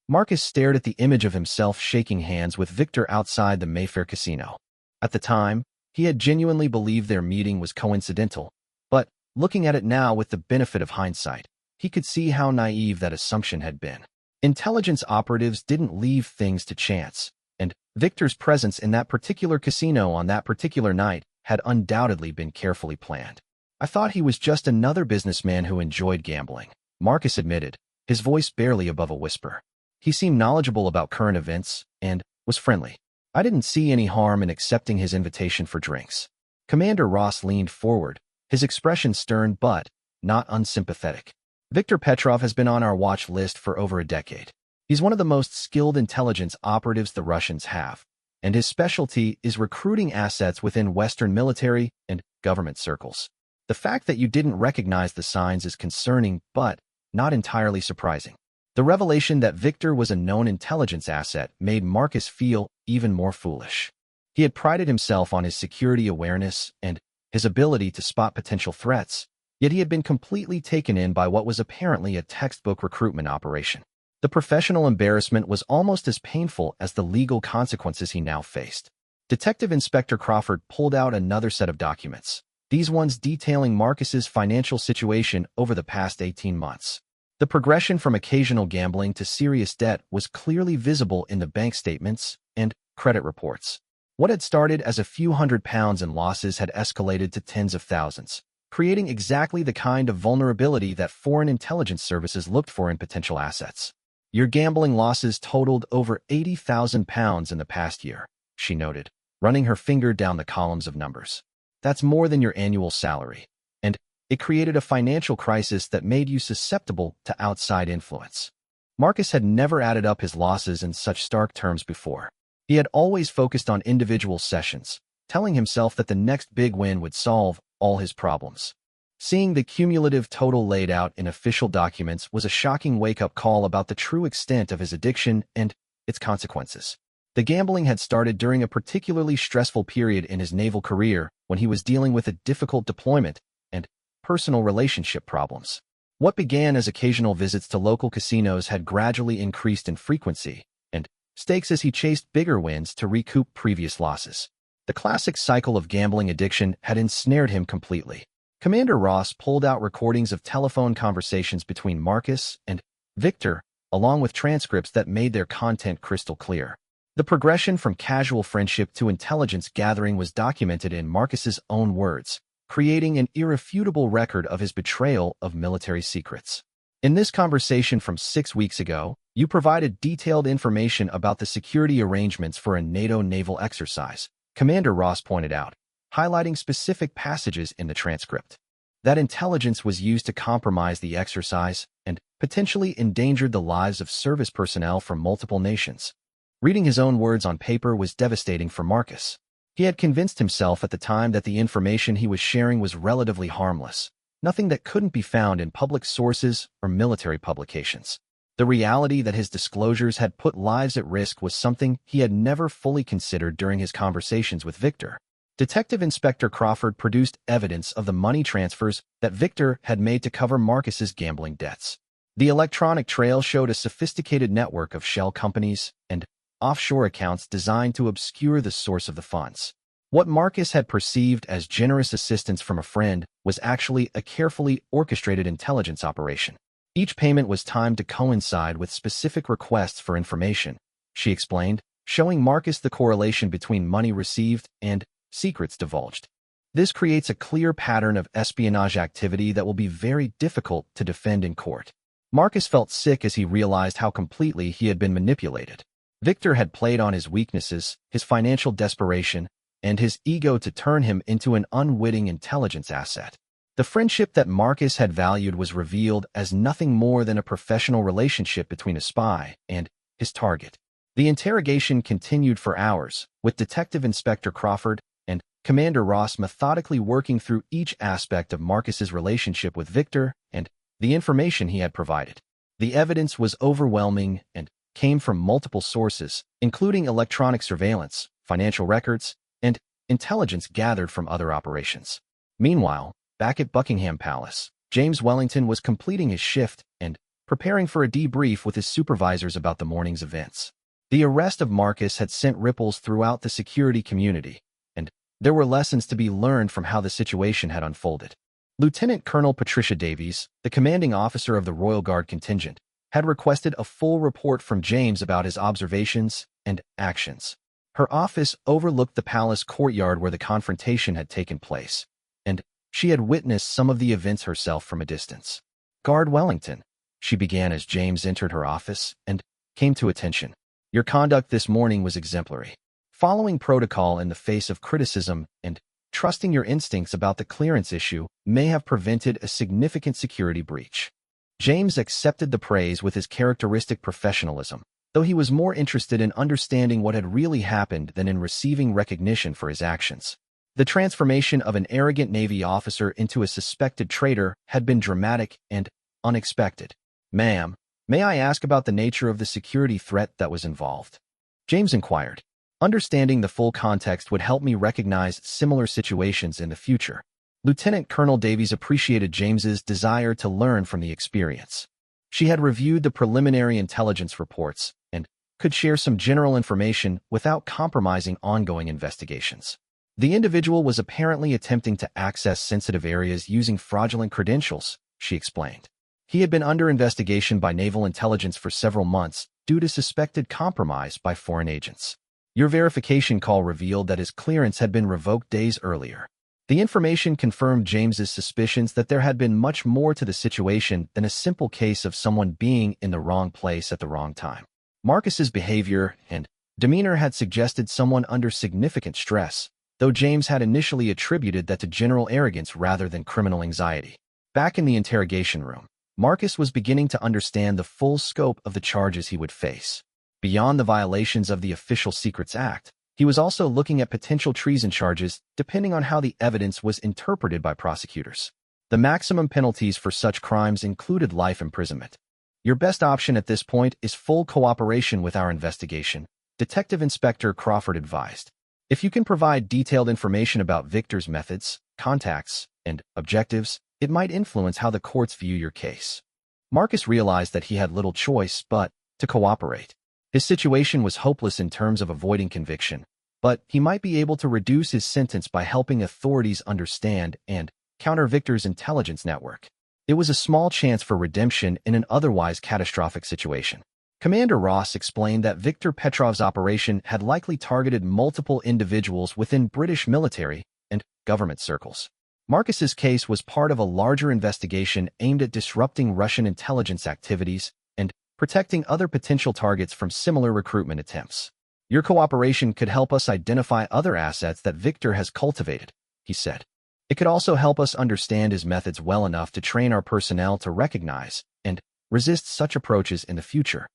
Speaker 1: Marcus stared at the image of himself shaking hands with Victor outside the Mayfair Casino. At the time, he had genuinely believed their meeting was coincidental, but looking at it now with the benefit of hindsight, he could see how naive that assumption had been. Intelligence operatives didn't leave things to chance, and Victor's presence in that particular casino on that particular night had undoubtedly been carefully planned. "I thought he was just another businessman who enjoyed gambling," Marcus admitted, his voice barely above a whisper. "He seemed knowledgeable about current events and was friendly. I didn't see any harm in accepting his invitation for drinks." Commander Ross leaned forward, his expression stern but not unsympathetic. "Victor Petrov has been on our watch list for over a decade. He's one of the most skilled intelligence operatives the Russians have, and his specialty is recruiting assets within Western military and government circles. The fact that you didn't recognize the signs is concerning but not entirely surprising." The revelation that Victor was a known intelligence asset made Marcus feel even more foolish. He had prided himself on his security awareness and his ability to spot potential threats, yet he had been completely taken in by what was apparently a textbook recruitment operation. The professional embarrassment was almost as painful as the legal consequences he now faced. Detective Inspector Crawford pulled out another set of documents, these ones detailing Marcus's financial situation over the past 18 months. The progression from occasional gambling to serious debt was clearly visible in the bank statements and credit reports. What had started as a few £100s in losses had escalated to tens of thousands, creating exactly the kind of vulnerability that foreign intelligence services looked for in potential assets. "Your gambling losses totaled over £80,000 in the past year," she noted, running her finger down the columns of numbers. "That's more than your annual salary, and it created a financial crisis that made you susceptible to outside influence." Marcus had never added up his losses in such stark terms before. He had always focused on individual sessions, telling himself that the next big win would solve all his problems. Seeing the cumulative total laid out in official documents was a shocking wake-up call about the true extent of his addiction and its consequences. The gambling had started during a particularly stressful period in his naval career when he was dealing with a difficult deployment and personal relationship problems. What began as occasional visits to local casinos had gradually increased in frequency and stakes as he chased bigger wins to recoup previous losses. The classic cycle of gambling addiction had ensnared him completely. Commander Ross pulled out recordings of telephone conversations between Marcus and Victor, along with transcripts that made their content crystal clear. The progression from casual friendship to intelligence gathering was documented in Marcus's own words, creating an irrefutable record of his betrayal of military secrets. In this conversation from 6 weeks ago, you provided detailed information about the security arrangements for a NATO naval exercise, Commander Ross pointed out, highlighting specific passages in the transcript. That intelligence was used to compromise the exercise and potentially endangered the lives of service personnel from multiple nations. Reading his own words on paper was devastating for Marcus. He had convinced himself at the time that the information he was sharing was relatively harmless, nothing that couldn't be found in public sources or military publications. The reality that his disclosures had put lives at risk was something he had never fully considered during his conversations with Victor. Detective Inspector Crawford produced evidence of the money transfers that Victor had made to cover Marcus's gambling debts. The electronic trail showed a sophisticated network of shell companies and offshore accounts designed to obscure the source of the funds. What Marcus had perceived as generous assistance from a friend was actually a carefully orchestrated intelligence operation. Each payment was timed to coincide with specific requests for information, she explained, showing Marcus the correlation between money received and secrets divulged. This creates a clear pattern of espionage activity that will be very difficult to defend in court. Marcus felt sick as he realized how completely he had been manipulated. Victor had played on his weaknesses, his financial desperation, and his ego to turn him into an unwitting intelligence asset. The friendship that Marcus had valued was revealed as nothing more than a professional relationship between a spy and his target. The interrogation continued for hours, with Detective Inspector Crawford and Commander Ross methodically working through each aspect of Marcus's relationship with Victor and the information he had provided. The evidence was overwhelming and came from multiple sources, including electronic surveillance, financial records, and intelligence gathered from other operations. Meanwhile, back at Buckingham Palace, James Wellington was completing his shift and preparing for a debrief with his supervisors about the morning's events. The arrest of Marcus had sent ripples throughout the security community, and there were lessons to be learned from how the situation had unfolded. Lieutenant Colonel Patricia Davies, the commanding officer of the Royal Guard contingent, had requested a full report from James about his observations and actions. Her office overlooked the palace courtyard where the confrontation had taken place, and she had witnessed some of the events herself from a distance. "Guard Wellington," she began as James entered her office and came to attention. "Your conduct this morning was exemplary. Following protocol in the face of criticism and trusting your instincts about the clearance issue may have prevented a significant security breach." James accepted the praise with his characteristic professionalism, though he was more interested in understanding what had really happened than in receiving recognition for his actions. The transformation of an arrogant Navy officer into a suspected traitor had been dramatic and unexpected. "Ma'am, may I ask about the nature of the security threat that was involved?" James inquired. "Understanding the full context would help me recognize similar situations in the future." Lieutenant Colonel Davies appreciated James's desire to learn from the experience. She had reviewed the preliminary intelligence reports and could share some general information without compromising ongoing investigations. The individual was apparently attempting to access sensitive areas using fraudulent credentials, she explained. He had been under investigation by naval intelligence for several months due to suspected compromise by foreign agents. Your verification call revealed that his clearance had been revoked days earlier. The information confirmed James's suspicions that there had been much more to the situation than a simple case of someone being in the wrong place at the wrong time. Marcus's behavior and demeanor had suggested someone under significant stress, though James had initially attributed that to general arrogance rather than criminal anxiety. Back in the interrogation room, Marcus was beginning to understand the full scope of the charges he would face. Beyond the violations of the Official Secrets Act, he was also looking at potential treason charges depending on how the evidence was interpreted by prosecutors. The maximum penalties for such crimes included life imprisonment. Your best option at this point is full cooperation with our investigation, Detective Inspector Crawford advised. If you can provide detailed information about Victor's methods, contacts, and objectives, it might influence how the courts view your case. Marcus realized that he had little choice but to cooperate. His situation was hopeless in terms of avoiding conviction, but he might be able to reduce his sentence by helping authorities understand and counter Victor's intelligence network. It was a small chance for redemption in an otherwise catastrophic situation. Commander Ross explained that Viktor Petrov's operation had likely targeted multiple individuals within British military and government circles. Marcus's case was part of a larger investigation aimed at disrupting Russian intelligence activities and protecting other potential targets from similar recruitment attempts. Your cooperation could help us identify other assets that Victor has cultivated, he said. It could also help us understand his methods well enough to train our personnel to recognize and resist such approaches in the future.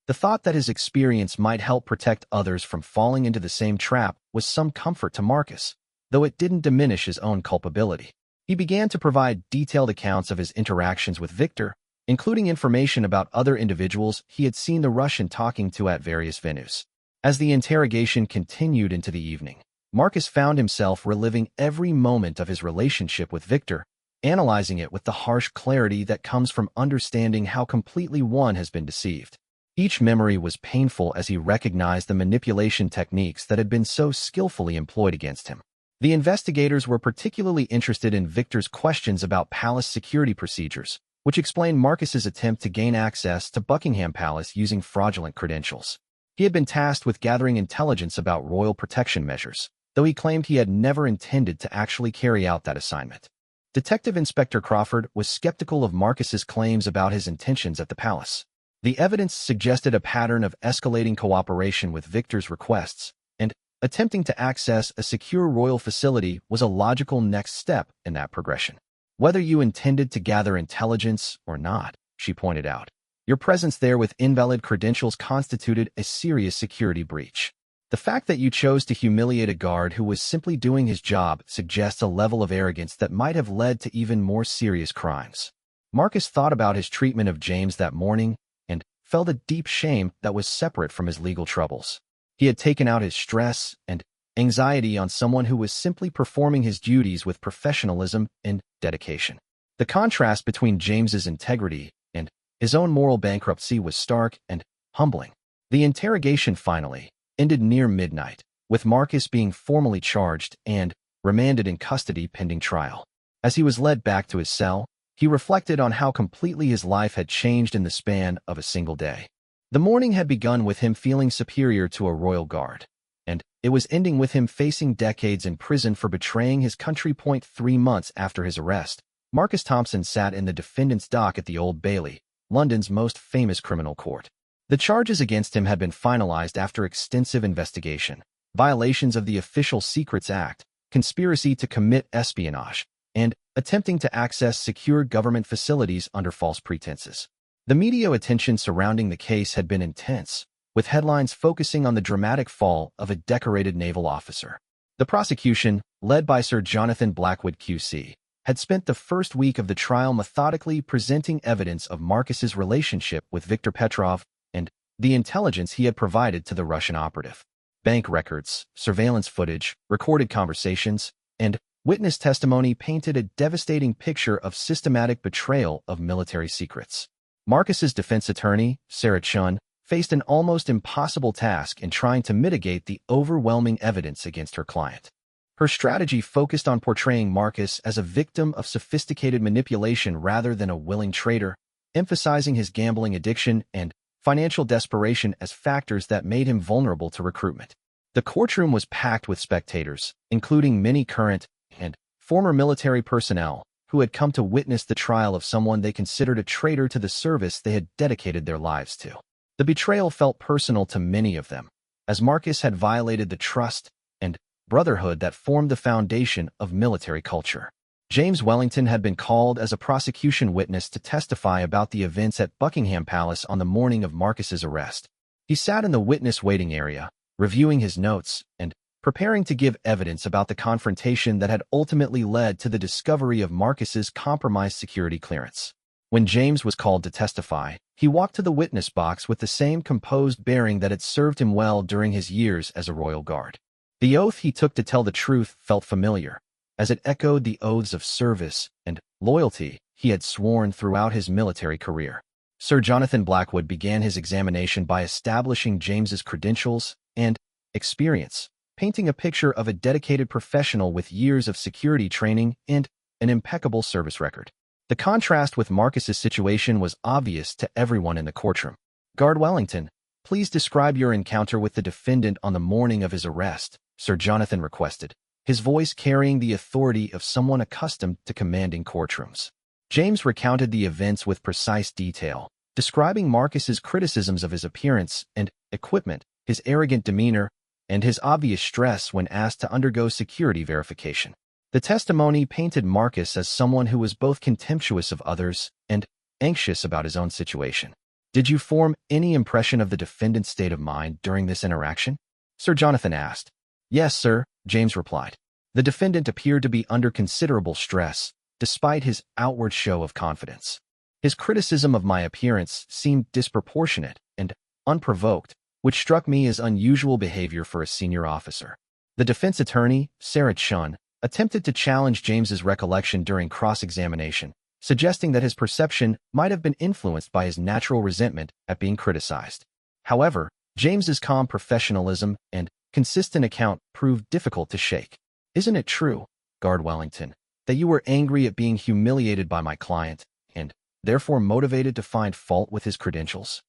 Speaker 1: The thought that his experience might help protect others from falling into the same trap was some comfort to Marcus, though it didn't diminish his own culpability. He began to provide detailed accounts of his interactions with Victor, including information about other individuals he had seen the Russian talking to at various venues. As the interrogation continued into the evening, Marcus found himself reliving every moment of his relationship with Victor, analyzing it with the harsh clarity that comes from understanding how completely one has been deceived. Each memory was painful as he recognized the manipulation techniques that had been so skillfully employed against him. The investigators were particularly interested in Victor's questions about palace security procedures, which explained Marcus's attempt to gain access to Buckingham Palace using fraudulent credentials. He had been tasked with gathering intelligence about royal protection measures, though he claimed he had never intended to actually carry out that assignment. Detective Inspector Crawford was skeptical of Marcus's claims about his intentions at the palace. The evidence suggested a pattern of escalating cooperation with Victor's requests, and attempting to access a secure royal facility was a logical next step in that progression. Whether you intended to gather intelligence or not, she pointed out, your presence there with invalid credentials constituted a serious security breach. The fact that you chose to humiliate a guard who was simply doing his job suggests a level of arrogance that might have led to even more serious crimes. Marcus thought about his treatment of James that morning and felt a deep shame that was separate from his legal troubles. He had taken out his stress and anxiety on someone who was simply performing his duties with professionalism and dedication. The contrast between James's integrity and his own moral bankruptcy was stark and humbling. The interrogation finally ended near midnight, with Marcus being formally charged and remanded in custody pending trial. As he was led back to his cell, he reflected on how completely his life had changed in the span of a single day. The morning had begun with him feeling superior to a royal guard, and it was ending with him facing decades in prison for betraying his country. 3 months after his arrest, Marcus Thompson sat in the defendant's dock at the Old Bailey, London's most famous criminal court. The charges against him had been finalized after extensive investigation: violations of the Official Secrets Act, conspiracy to commit espionage, and attempting to access secure government facilities under false pretenses. The media attention surrounding the case had been intense, with headlines focusing on the dramatic fall of a decorated naval officer. The prosecution, led by Sir Jonathan Blackwood QC, had spent the first week of the trial methodically presenting evidence of Marcus's relationship with Viktor Petrov and the intelligence he had provided to the Russian operative. Bank records, surveillance footage, recorded conversations, and witness testimony painted a devastating picture of systematic betrayal of military secrets. Marcus's defense attorney, Sarah Chun, faced an almost impossible task in trying to mitigate the overwhelming evidence against her client. Her strategy focused on portraying Marcus as a victim of sophisticated manipulation rather than a willing traitor, emphasizing his gambling addiction and financial desperation as factors that made him vulnerable to recruitment. The courtroom was packed with spectators, including many current and former military personnel who had come to witness the trial of someone they considered a traitor to the service they had dedicated their lives to. The betrayal felt personal to many of them, as Marcus had violated the trust and brotherhood that formed the foundation of military culture. James Wellington had been called as a prosecution witness to testify about the events at Buckingham Palace on the morning of Marcus's arrest. He sat in the witness waiting area, reviewing his notes and preparing to give evidence about the confrontation that had ultimately led to the discovery of Marcus's compromised security clearance. When James was called to testify, he walked to the witness box with the same composed bearing that had served him well during his years as a royal guard. The oath he took to tell the truth felt familiar, as it echoed the oaths of service and loyalty he had sworn throughout his military career. Sir Jonathan Blackwood began his examination by establishing James's credentials and experience, painting a picture of a dedicated professional with years of security training and an impeccable service record. The contrast with Marcus's situation was obvious to everyone in the courtroom. "Guard Wellington, please describe your encounter with the defendant on the morning of his arrest," Sir Jonathan requested, his voice carrying the authority of someone accustomed to commanding courtrooms. James recounted the events with precise detail, describing Marcus's criticisms of his appearance and equipment, his arrogant demeanor, and his obvious stress when asked to undergo security verification. The testimony painted Marcus as someone who was both contemptuous of others and anxious about his own situation. "Did you form any impression of the defendant's state of mind during this interaction?" Sir Jonathan asked. "Yes, sir," James replied. "The defendant appeared to be under considerable stress, despite his outward show of confidence. His criticism of my appearance seemed disproportionate and unprovoked, which struck me as unusual behavior for a senior officer." The defense attorney, Sarah Chun, attempted to challenge James's recollection during cross-examination, suggesting that his perception might have been influenced by his natural resentment at being criticized. However, James's calm professionalism and consistent account proved difficult to shake. "Isn't it true, Guard Wellington, that you were angry at being humiliated by my client and therefore motivated to find fault with his credentials?"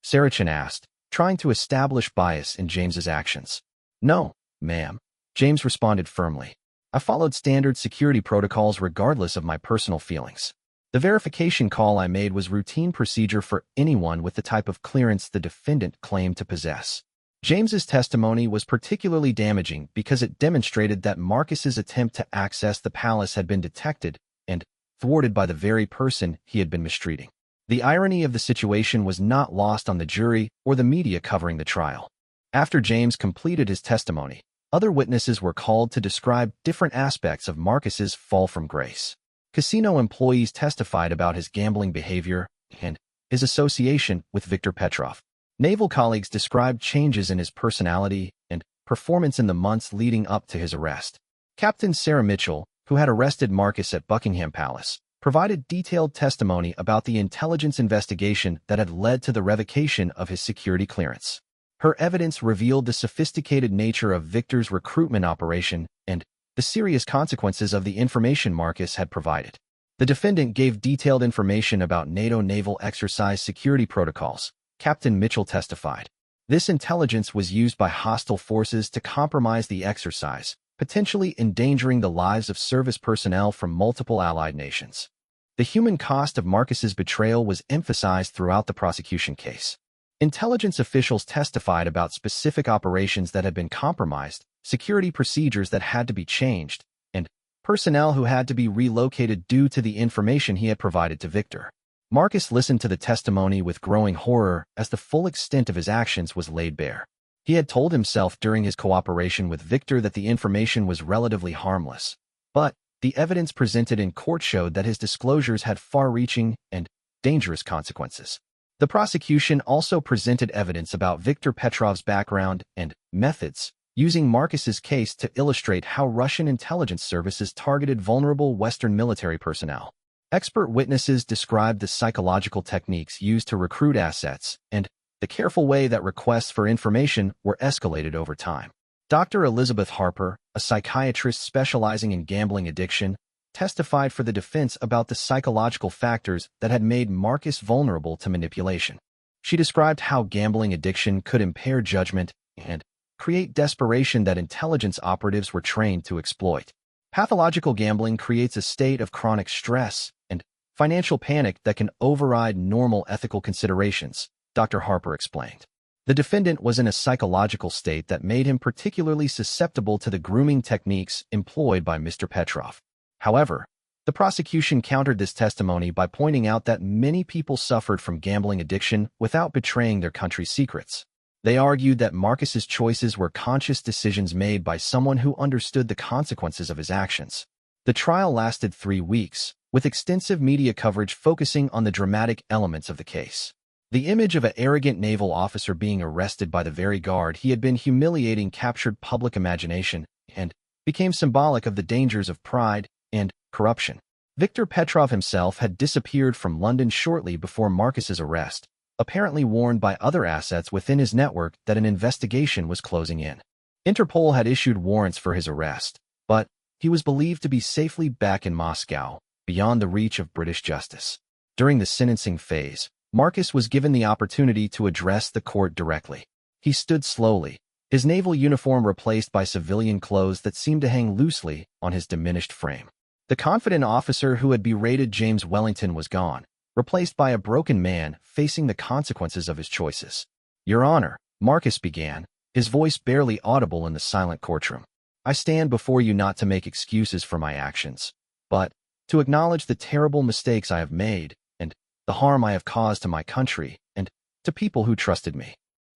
Speaker 1: Sarachan asked, trying to establish bias in James's actions. "No, ma'am," James responded firmly. "I followed standard security protocols regardless of my personal feelings. The verification call I made was routine procedure for anyone with the type of clearance the defendant claimed to possess." James's testimony was particularly damaging because it demonstrated that Marcus's attempt to access the palace had been detected and thwarted by the very person he had been mistreating. The irony of the situation was not lost on the jury or the media covering the trial. After James completed his testimony, other witnesses were called to describe different aspects of Marcus's fall from grace. Casino employees testified about his gambling behavior and his association with Viktor Petrov. Naval colleagues described changes in his personality and performance in the months leading up to his arrest. Captain Sarah Mitchell, who had arrested Marcus at Buckingham Palace, provided detailed testimony about the intelligence investigation that had led to the revocation of his security clearance. Her evidence revealed the sophisticated nature of Victor's recruitment operation and the serious consequences of the information Marcus had provided. The defendant gave detailed information about NATO naval exercise security protocols, Captain Mitchell testified. This intelligence was used by hostile forces to compromise the exercise, potentially endangering the lives of service personnel from multiple allied nations. The human cost of Marcus's betrayal was emphasized throughout the prosecution case. Intelligence officials testified about specific operations that had been compromised, security procedures that had to be changed, and personnel who had to be relocated due to the information he had provided to Victor. Marcus listened to the testimony with growing horror as the full extent of his actions was laid bare. He had told himself during his cooperation with Victor that the information was relatively harmless, but the evidence presented in court showed that his disclosures had far-reaching and dangerous consequences. The prosecution also presented evidence about Viktor Petrov's background and methods, using Marcus's case to illustrate how Russian intelligence services targeted vulnerable Western military personnel. Expert witnesses described the psychological techniques used to recruit assets and the careful way that requests for information were escalated over time. Dr. Elizabeth Harper, a psychiatrist specializing in gambling addiction, testified for the defense about the psychological factors that had made Marcus vulnerable to manipulation. She described how gambling addiction could impair judgment and create desperation that intelligence operatives were trained to exploit. Pathological gambling creates a state of chronic stress and financial panic that can override normal ethical considerations, Dr. Harper explained. The defendant was in a psychological state that made him particularly susceptible to the grooming techniques employed by Mr. Petrov. However, the prosecution countered this testimony by pointing out that many people suffered from gambling addiction without betraying their country's secrets. They argued that Marcus's choices were conscious decisions made by someone who understood the consequences of his actions. The trial lasted 3 weeks, with extensive media coverage focusing on the dramatic elements of the case. The image of an arrogant naval officer being arrested by the very guard he had been humiliating captured public imagination and became symbolic of the dangers of pride and corruption. Viktor Petrov himself had disappeared from London shortly before Marcus's arrest, apparently warned by other assets within his network that an investigation was closing in. Interpol had issued warrants for his arrest, but he was believed to be safely back in Moscow, beyond the reach of British justice. During the sentencing phase, Marcus was given the opportunity to address the court directly. He stood slowly, his naval uniform replaced by civilian clothes that seemed to hang loosely on his diminished frame. The confident officer who had berated James Wellington was gone, replaced by a broken man facing the consequences of his choices. "Your Honor," Marcus began, his voice barely audible in the silent courtroom. "I stand before you not to make excuses for my actions, but to acknowledge the terrible mistakes I have made and the harm I have caused to my country and to people who trusted me."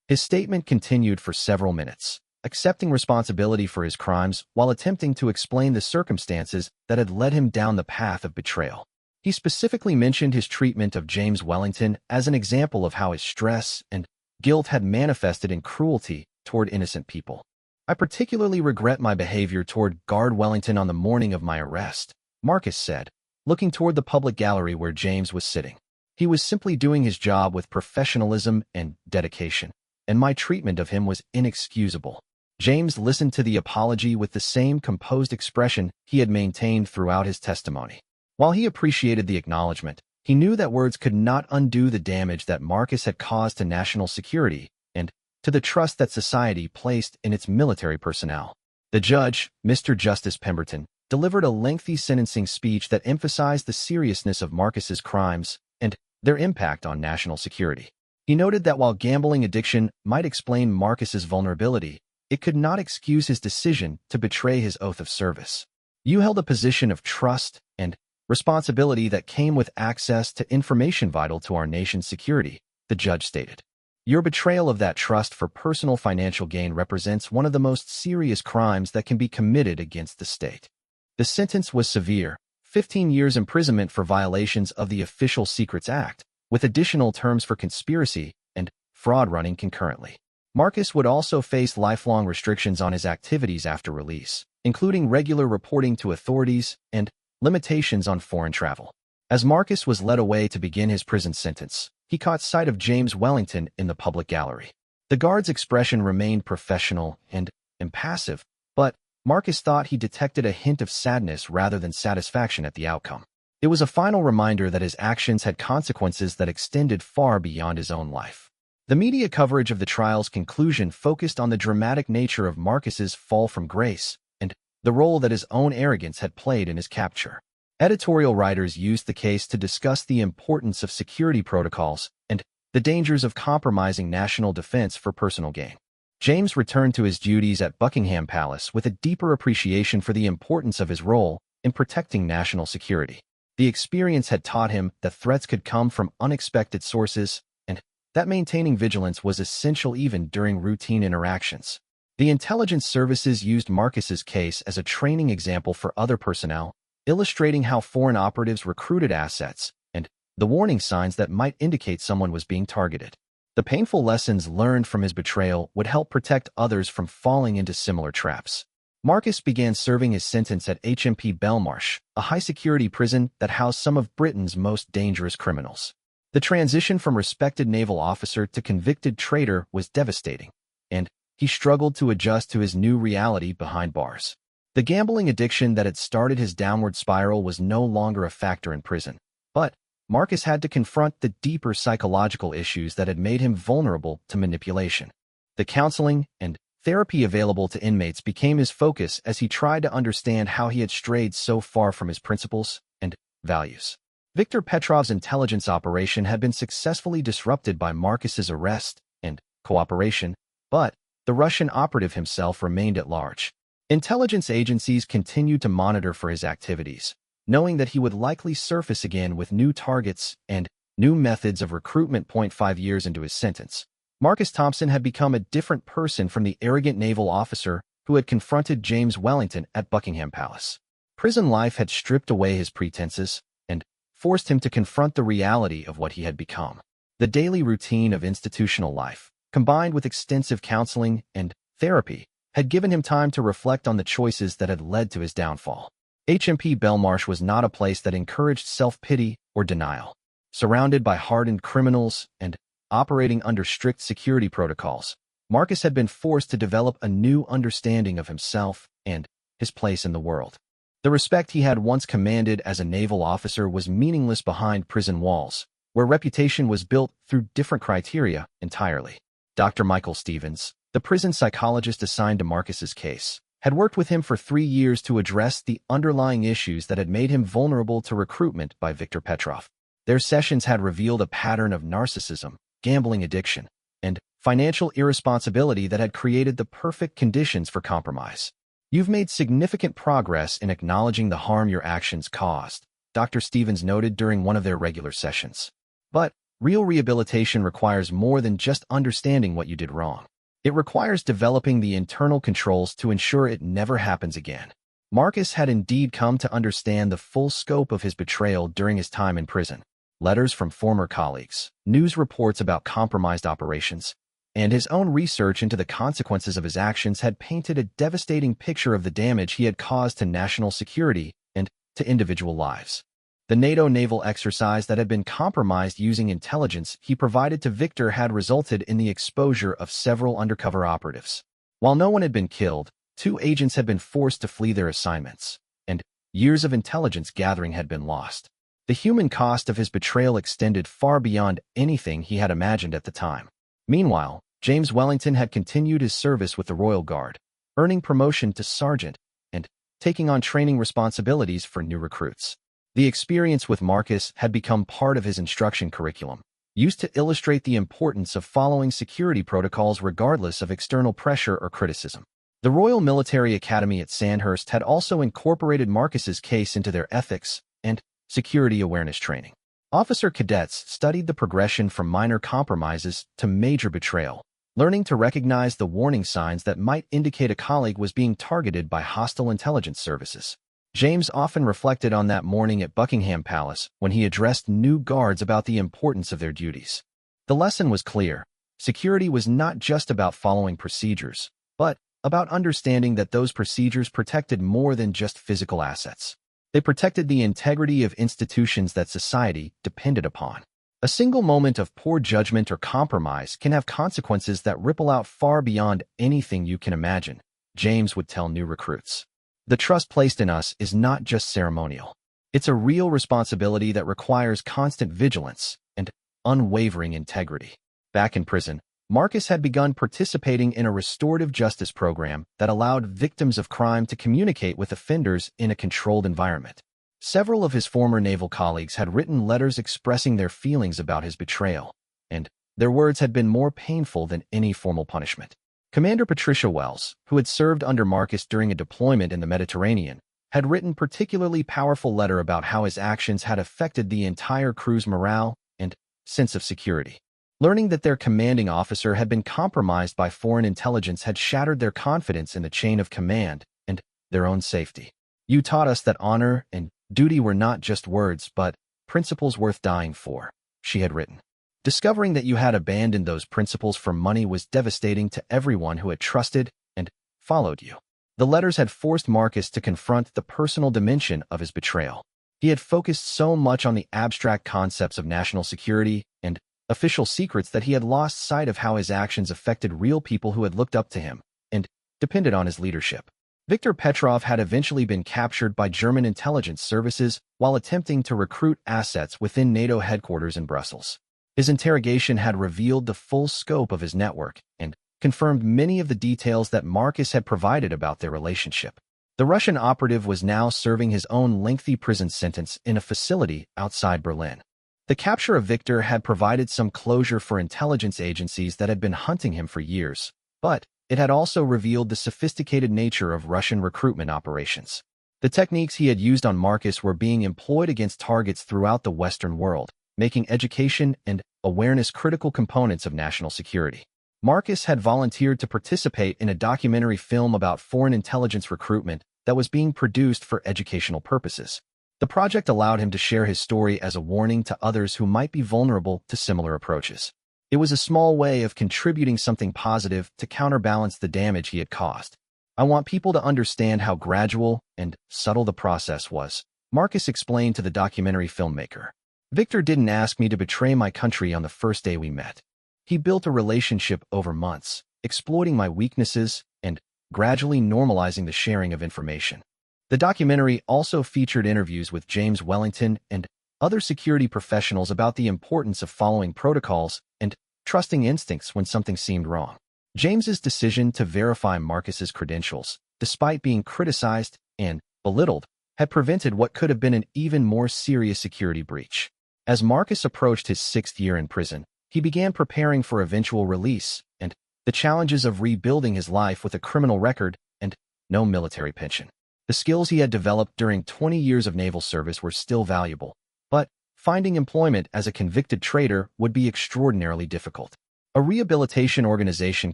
Speaker 1: His statement continued for several minutes, accepting responsibility for his crimes while attempting to explain the circumstances that had led him down the path of betrayal. He specifically mentioned his treatment of James Wellington as an example of how his stress and guilt had manifested in cruelty toward innocent people. "I particularly regret my behavior toward Guard Wellington on the morning of my arrest," Marcus said, looking toward the public gallery where James was sitting. "He was simply doing his job with professionalism and dedication, and my treatment of him was inexcusable." James listened to the apology with the same composed expression he had maintained throughout his testimony. While he appreciated the acknowledgement, he knew that words could not undo the damage that Marcus had caused to national security and to the trust that society placed in its military personnel. The judge, Mr. Justice Pemberton, delivered a lengthy sentencing speech that emphasized the seriousness of Marcus's crimes and their impact on national security. He noted that while gambling addiction might explain Marcus's vulnerability, it could not excuse his decision to betray his oath of service. "You held a position of trust and responsibility that came with access to information vital to our nation's security," the judge stated. "Your betrayal of that trust for personal financial gain represents one of the most serious crimes that can be committed against the state." The sentence was severe, 15 years imprisonment for violations of the Official Secrets Act, with additional terms for conspiracy and fraud running concurrently. Marcus would also face lifelong restrictions on his activities after release, including regular reporting to authorities and limitations on foreign travel. As Marcus was led away to begin his prison sentence, he caught sight of James Wellington in the public gallery. The guard's expression remained professional and impassive, but Marcus thought he detected a hint of sadness rather than satisfaction at the outcome. It was a final reminder that his actions had consequences that extended far beyond his own life. The media coverage of the trial's conclusion focused on the dramatic nature of Marcus's fall from grace and the role that his own arrogance had played in his capture. Editorial writers used the case to discuss the importance of security protocols and the dangers of compromising national defense for personal gain. James returned to his duties at Buckingham Palace with a deeper appreciation for the importance of his role in protecting national security. The experience had taught him that threats could come from unexpected sources and that maintaining vigilance was essential even during routine interactions. The intelligence services used Marcus's case as a training example for other personnel, illustrating how foreign operatives recruited assets and the warning signs that might indicate someone was being targeted. The painful lessons learned from his betrayal would help protect others from falling into similar traps. Marcus began serving his sentence at HMP Belmarsh, a high-security prison that housed some of Britain's most dangerous criminals. The transition from respected naval officer to convicted traitor was devastating, and he struggled to adjust to his new reality behind bars. The gambling addiction that had started his downward spiral was no longer a factor in prison, but Marcus had to confront the deeper psychological issues that had made him vulnerable to manipulation. The counseling and therapy available to inmates became his focus as he tried to understand how he had strayed so far from his principles and values. Viktor Petrov's intelligence operation had been successfully disrupted by Marcus's arrest and cooperation, but the Russian operative himself remained at large. Intelligence agencies continued to monitor for his activities, knowing that he would likely surface again with new targets and new methods of recruitment. 5 years into his sentence, Marcus Thompson had become a different person from the arrogant naval officer who had confronted James Wellington at Buckingham Palace. Prison life had stripped away his pretenses and forced him to confront the reality of what he had become. The daily routine of institutional life, combined with extensive counseling and therapy, had given him time to reflect on the choices that had led to his downfall. HMP Belmarsh was not a place that encouraged self-pity or denial. Surrounded by hardened criminals and operating under strict security protocols, Marcus had been forced to develop a new understanding of himself and his place in the world. The respect he had once commanded as a naval officer was meaningless behind prison walls, where reputation was built through different criteria entirely. Dr. Michael Stevens, the prison psychologist assigned to Marcus's case, had worked with him for 3 years to address the underlying issues that had made him vulnerable to recruitment by Viktor Petrov. Their sessions had revealed a pattern of narcissism, gambling addiction, and financial irresponsibility that had created the perfect conditions for compromise. "You've made significant progress in acknowledging the harm your actions caused," Dr. Stevens noted during one of their regular sessions. "But real rehabilitation requires more than just understanding what you did wrong. It requires developing the internal controls to ensure it never happens again." Marcus had indeed come to understand the full scope of his betrayal during his time in prison. Letters from former colleagues, news reports about compromised operations, and his own research into the consequences of his actions had painted a devastating picture of the damage he had caused to national security and to individual lives. The NATO naval exercise that had been compromised using intelligence he provided to Viktor had resulted in the exposure of several undercover operatives. While no one had been killed, 2 agents had been forced to flee their assignments, and years of intelligence gathering had been lost. The human cost of his betrayal extended far beyond anything he had imagined at the time. Meanwhile, James Wellington had continued his service with the Royal Guard, earning promotion to sergeant and taking on training responsibilities for new recruits. The experience with Marcus had become part of his instruction curriculum, used to illustrate the importance of following security protocols regardless of external pressure or criticism. The Royal Military Academy at Sandhurst had also incorporated Marcus's case into their ethics and security awareness training. Officer cadets studied the progression from minor compromises to major betrayal, learning to recognize the warning signs that might indicate a colleague was being targeted by hostile intelligence services. James often reflected on that morning at Buckingham Palace when he addressed new guards about the importance of their duties. The lesson was clear. Security was not just about following procedures, but about understanding that those procedures protected more than just physical assets. They protected the integrity of institutions that society depended upon. A single moment of poor judgment or compromise can have consequences that ripple out far beyond anything you can imagine, James would tell new recruits. The trust placed in us is not just ceremonial. It's a real responsibility that requires constant vigilance and unwavering integrity. Back in prison, Marcus had begun participating in a restorative justice program that allowed victims of crime to communicate with offenders in a controlled environment. Several of his former naval colleagues had written letters expressing their feelings about his betrayal, and their words had been more painful than any formal punishment. Commander Patricia Wells, who had served under Marcus during a deployment in the Mediterranean, had written a particularly powerful letter about how his actions had affected the entire crew's morale and sense of security. Learning that their commanding officer had been compromised by foreign intelligence had shattered their confidence in the chain of command and their own safety. "You taught us that honor and duty were not just words, but principles worth dying for," she had written. Discovering that you had abandoned those principles for money was devastating to everyone who had trusted and followed you. The letters had forced Marcus to confront the personal dimension of his betrayal. He had focused so much on the abstract concepts of national security and official secrets that he had lost sight of how his actions affected real people who had looked up to him and depended on his leadership. Viktor Petrov had eventually been captured by German intelligence services while attempting to recruit assets within NATO headquarters in Brussels. His interrogation had revealed the full scope of his network and confirmed many of the details that Marcus had provided about their relationship. The Russian operative was now serving his own lengthy prison sentence in a facility outside Berlin. The capture of Viktor had provided some closure for intelligence agencies that had been hunting him for years, but it had also revealed the sophisticated nature of Russian recruitment operations. The techniques he had used on Marcus were being employed against targets throughout the Western world, making education and awareness critical components of national security. Marcus had volunteered to participate in a documentary film about foreign intelligence recruitment that was being produced for educational purposes. The project allowed him to share his story as a warning to others who might be vulnerable to similar approaches. It was a small way of contributing something positive to counterbalance the damage he had caused. I want people to understand how gradual and subtle the process was, Marcus explained to the documentary filmmaker. Victor didn't ask me to betray my country on the first day we met. He built a relationship over months, exploiting my weaknesses and gradually normalizing the sharing of information. The documentary also featured interviews with James Wellington and other security professionals about the importance of following protocols and trusting instincts when something seemed wrong. James's decision to verify Marcus's credentials, despite being criticized and belittled, had prevented what could have been an even more serious security breach. As Marcus approached his 6th year in prison, he began preparing for eventual release and the challenges of rebuilding his life with a criminal record and no military pension. The skills he had developed during 20 years of naval service were still valuable, but finding employment as a convicted traitor would be extraordinarily difficult. A rehabilitation organization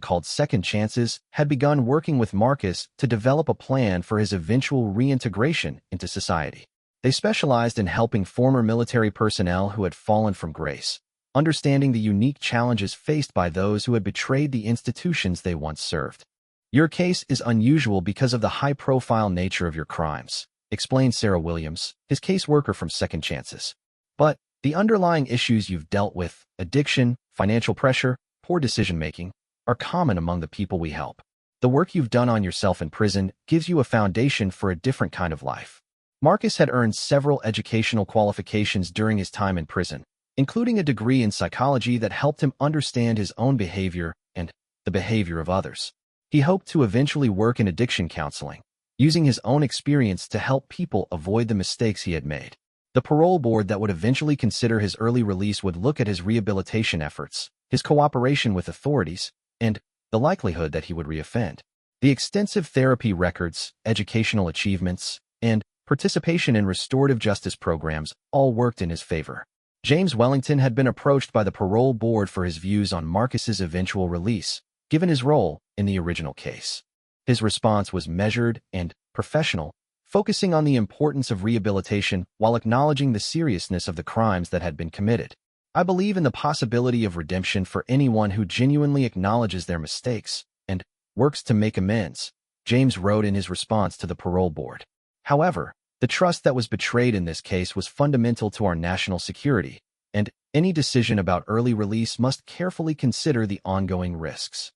Speaker 1: called Second Chances had begun working with Marcus to develop a plan for his eventual reintegration into society. They specialized in helping former military personnel who had fallen from grace, understanding the unique challenges faced by those who had betrayed the institutions they once served. Your case is unusual because of the high-profile nature of your crimes, explained Sarah Williams, his caseworker from Second Chances. But the underlying issues you've dealt with, addiction, financial pressure, poor decision-making, are common among the people we help. The work you've done on yourself in prison gives you a foundation for a different kind of life. Marcus had earned several educational qualifications during his time in prison, including a degree in psychology that helped him understand his own behavior and the behavior of others. He hoped to eventually work in addiction counseling, using his own experience to help people avoid the mistakes he had made. The parole board that would eventually consider his early release would look at his rehabilitation efforts, his cooperation with authorities, and the likelihood that he would reoffend. The extensive therapy records, educational achievements, and participation in restorative justice programs all worked in his favor. James Wellington had been approached by the parole board for his views on Marcus's eventual release, given his role in the original case. His response was measured and professional, focusing on the importance of rehabilitation while acknowledging the seriousness of the crimes that had been committed. I believe in the possibility of redemption for anyone who genuinely acknowledges their mistakes and works to make amends, James wrote in his response to the parole board. However, the trust that was betrayed in this case was fundamental to our national security, and any decision about early release must carefully consider the ongoing risks.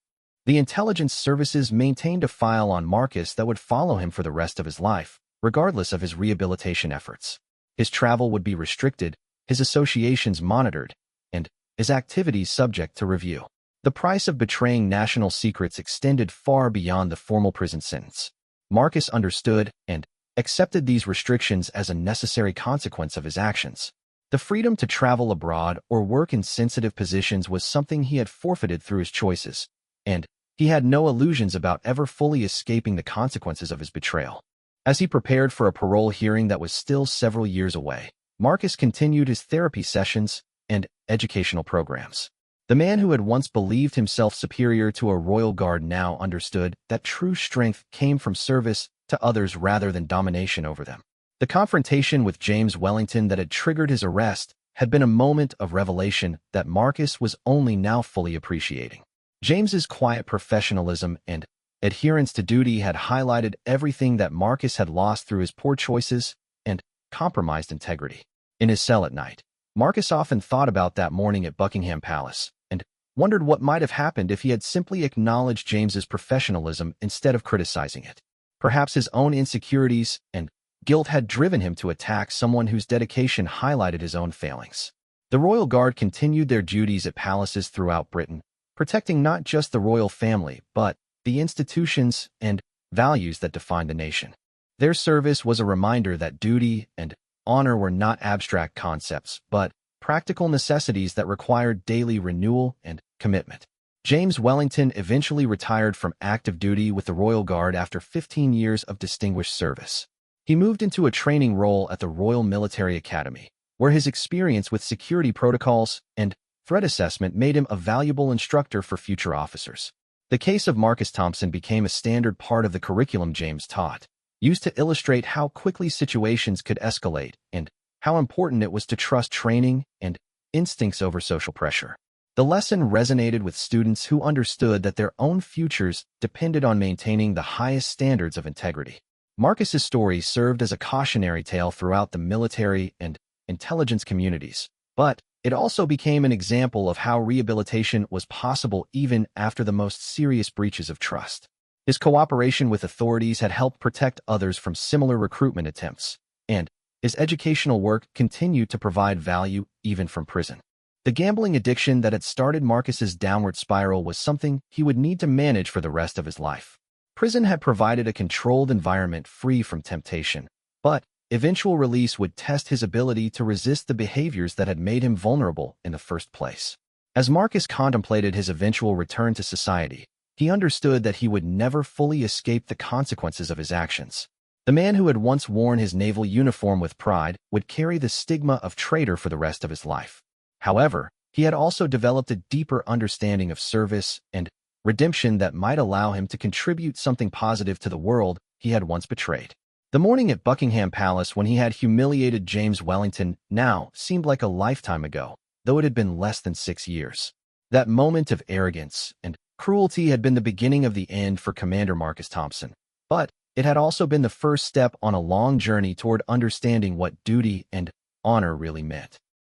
Speaker 1: The intelligence services maintained a file on Marcus that would follow him for the rest of his life, regardless of his rehabilitation efforts. His travel would be restricted, his associations monitored, and his activities subject to review. The price of betraying national secrets extended far beyond the formal prison sentence. Marcus understood and accepted these restrictions as a necessary consequence of his actions. The freedom to travel abroad or work in sensitive positions was something he had forfeited through his choices, and he had no illusions about ever fully escaping the consequences of his betrayal. As he prepared for a parole hearing that was still several years away, Marcus continued his therapy sessions and educational programs. The man who had once believed himself superior to a royal guard now understood that true strength came from service to others rather than domination over them. The confrontation with James Wellington that had triggered his arrest had been a moment of revelation that Marcus was only now fully appreciating. James's quiet professionalism and adherence to duty had highlighted everything that Marcus had lost through his poor choices and compromised integrity. In his cell at night, Marcus often thought about that morning at Buckingham Palace and wondered what might have happened if he had simply acknowledged James's professionalism instead of criticizing it. Perhaps his own insecurities and guilt had driven him to attack someone whose dedication highlighted his own failings. The Royal Guard continued their duties at palaces throughout Britain, protecting not just the royal family, but the institutions and values that defined the nation. Their service was a reminder that duty and honor were not abstract concepts, but practical necessities that required daily renewal and commitment. James Wellington eventually retired from active duty with the Royal Guard after 15 years of distinguished service. He moved into a training role at the Royal Military Academy, where his experience with security protocols and threat assessment made him a valuable instructor for future officers. The case of Marcus Thompson became a standard part of the curriculum James taught, used to illustrate how quickly situations could escalate and how important it was to trust training and instincts over social pressure. The lesson resonated with students who understood that their own futures depended on maintaining the highest standards of integrity. Marcus's story served as a cautionary tale throughout the military and intelligence communities, but it also became an example of how rehabilitation was possible even after the most serious breaches of trust. His cooperation with authorities had helped protect others from similar recruitment attempts, and his educational work continued to provide value even from prison. The gambling addiction that had started Marcus's downward spiral was something he would need to manage for the rest of his life. Prison had provided a controlled environment free from temptation, but eventual release would test his ability to resist the behaviors that had made him vulnerable in the first place. As Marcus contemplated his eventual return to society, he understood that he would never fully escape the consequences of his actions. The man who had once worn his naval uniform with pride would carry the stigma of traitor for the rest of his life. However, he had also developed a deeper understanding of service and redemption that might allow him to contribute something positive to the world he had once betrayed. The morning at Buckingham Palace when he had humiliated James Wellington now seemed like a lifetime ago, though it had been less than 6 years. That moment of arrogance and cruelty had been the beginning of the end for Commander Marcus Thompson, but it had also been the first step on a long journey toward understanding what duty and honor really meant.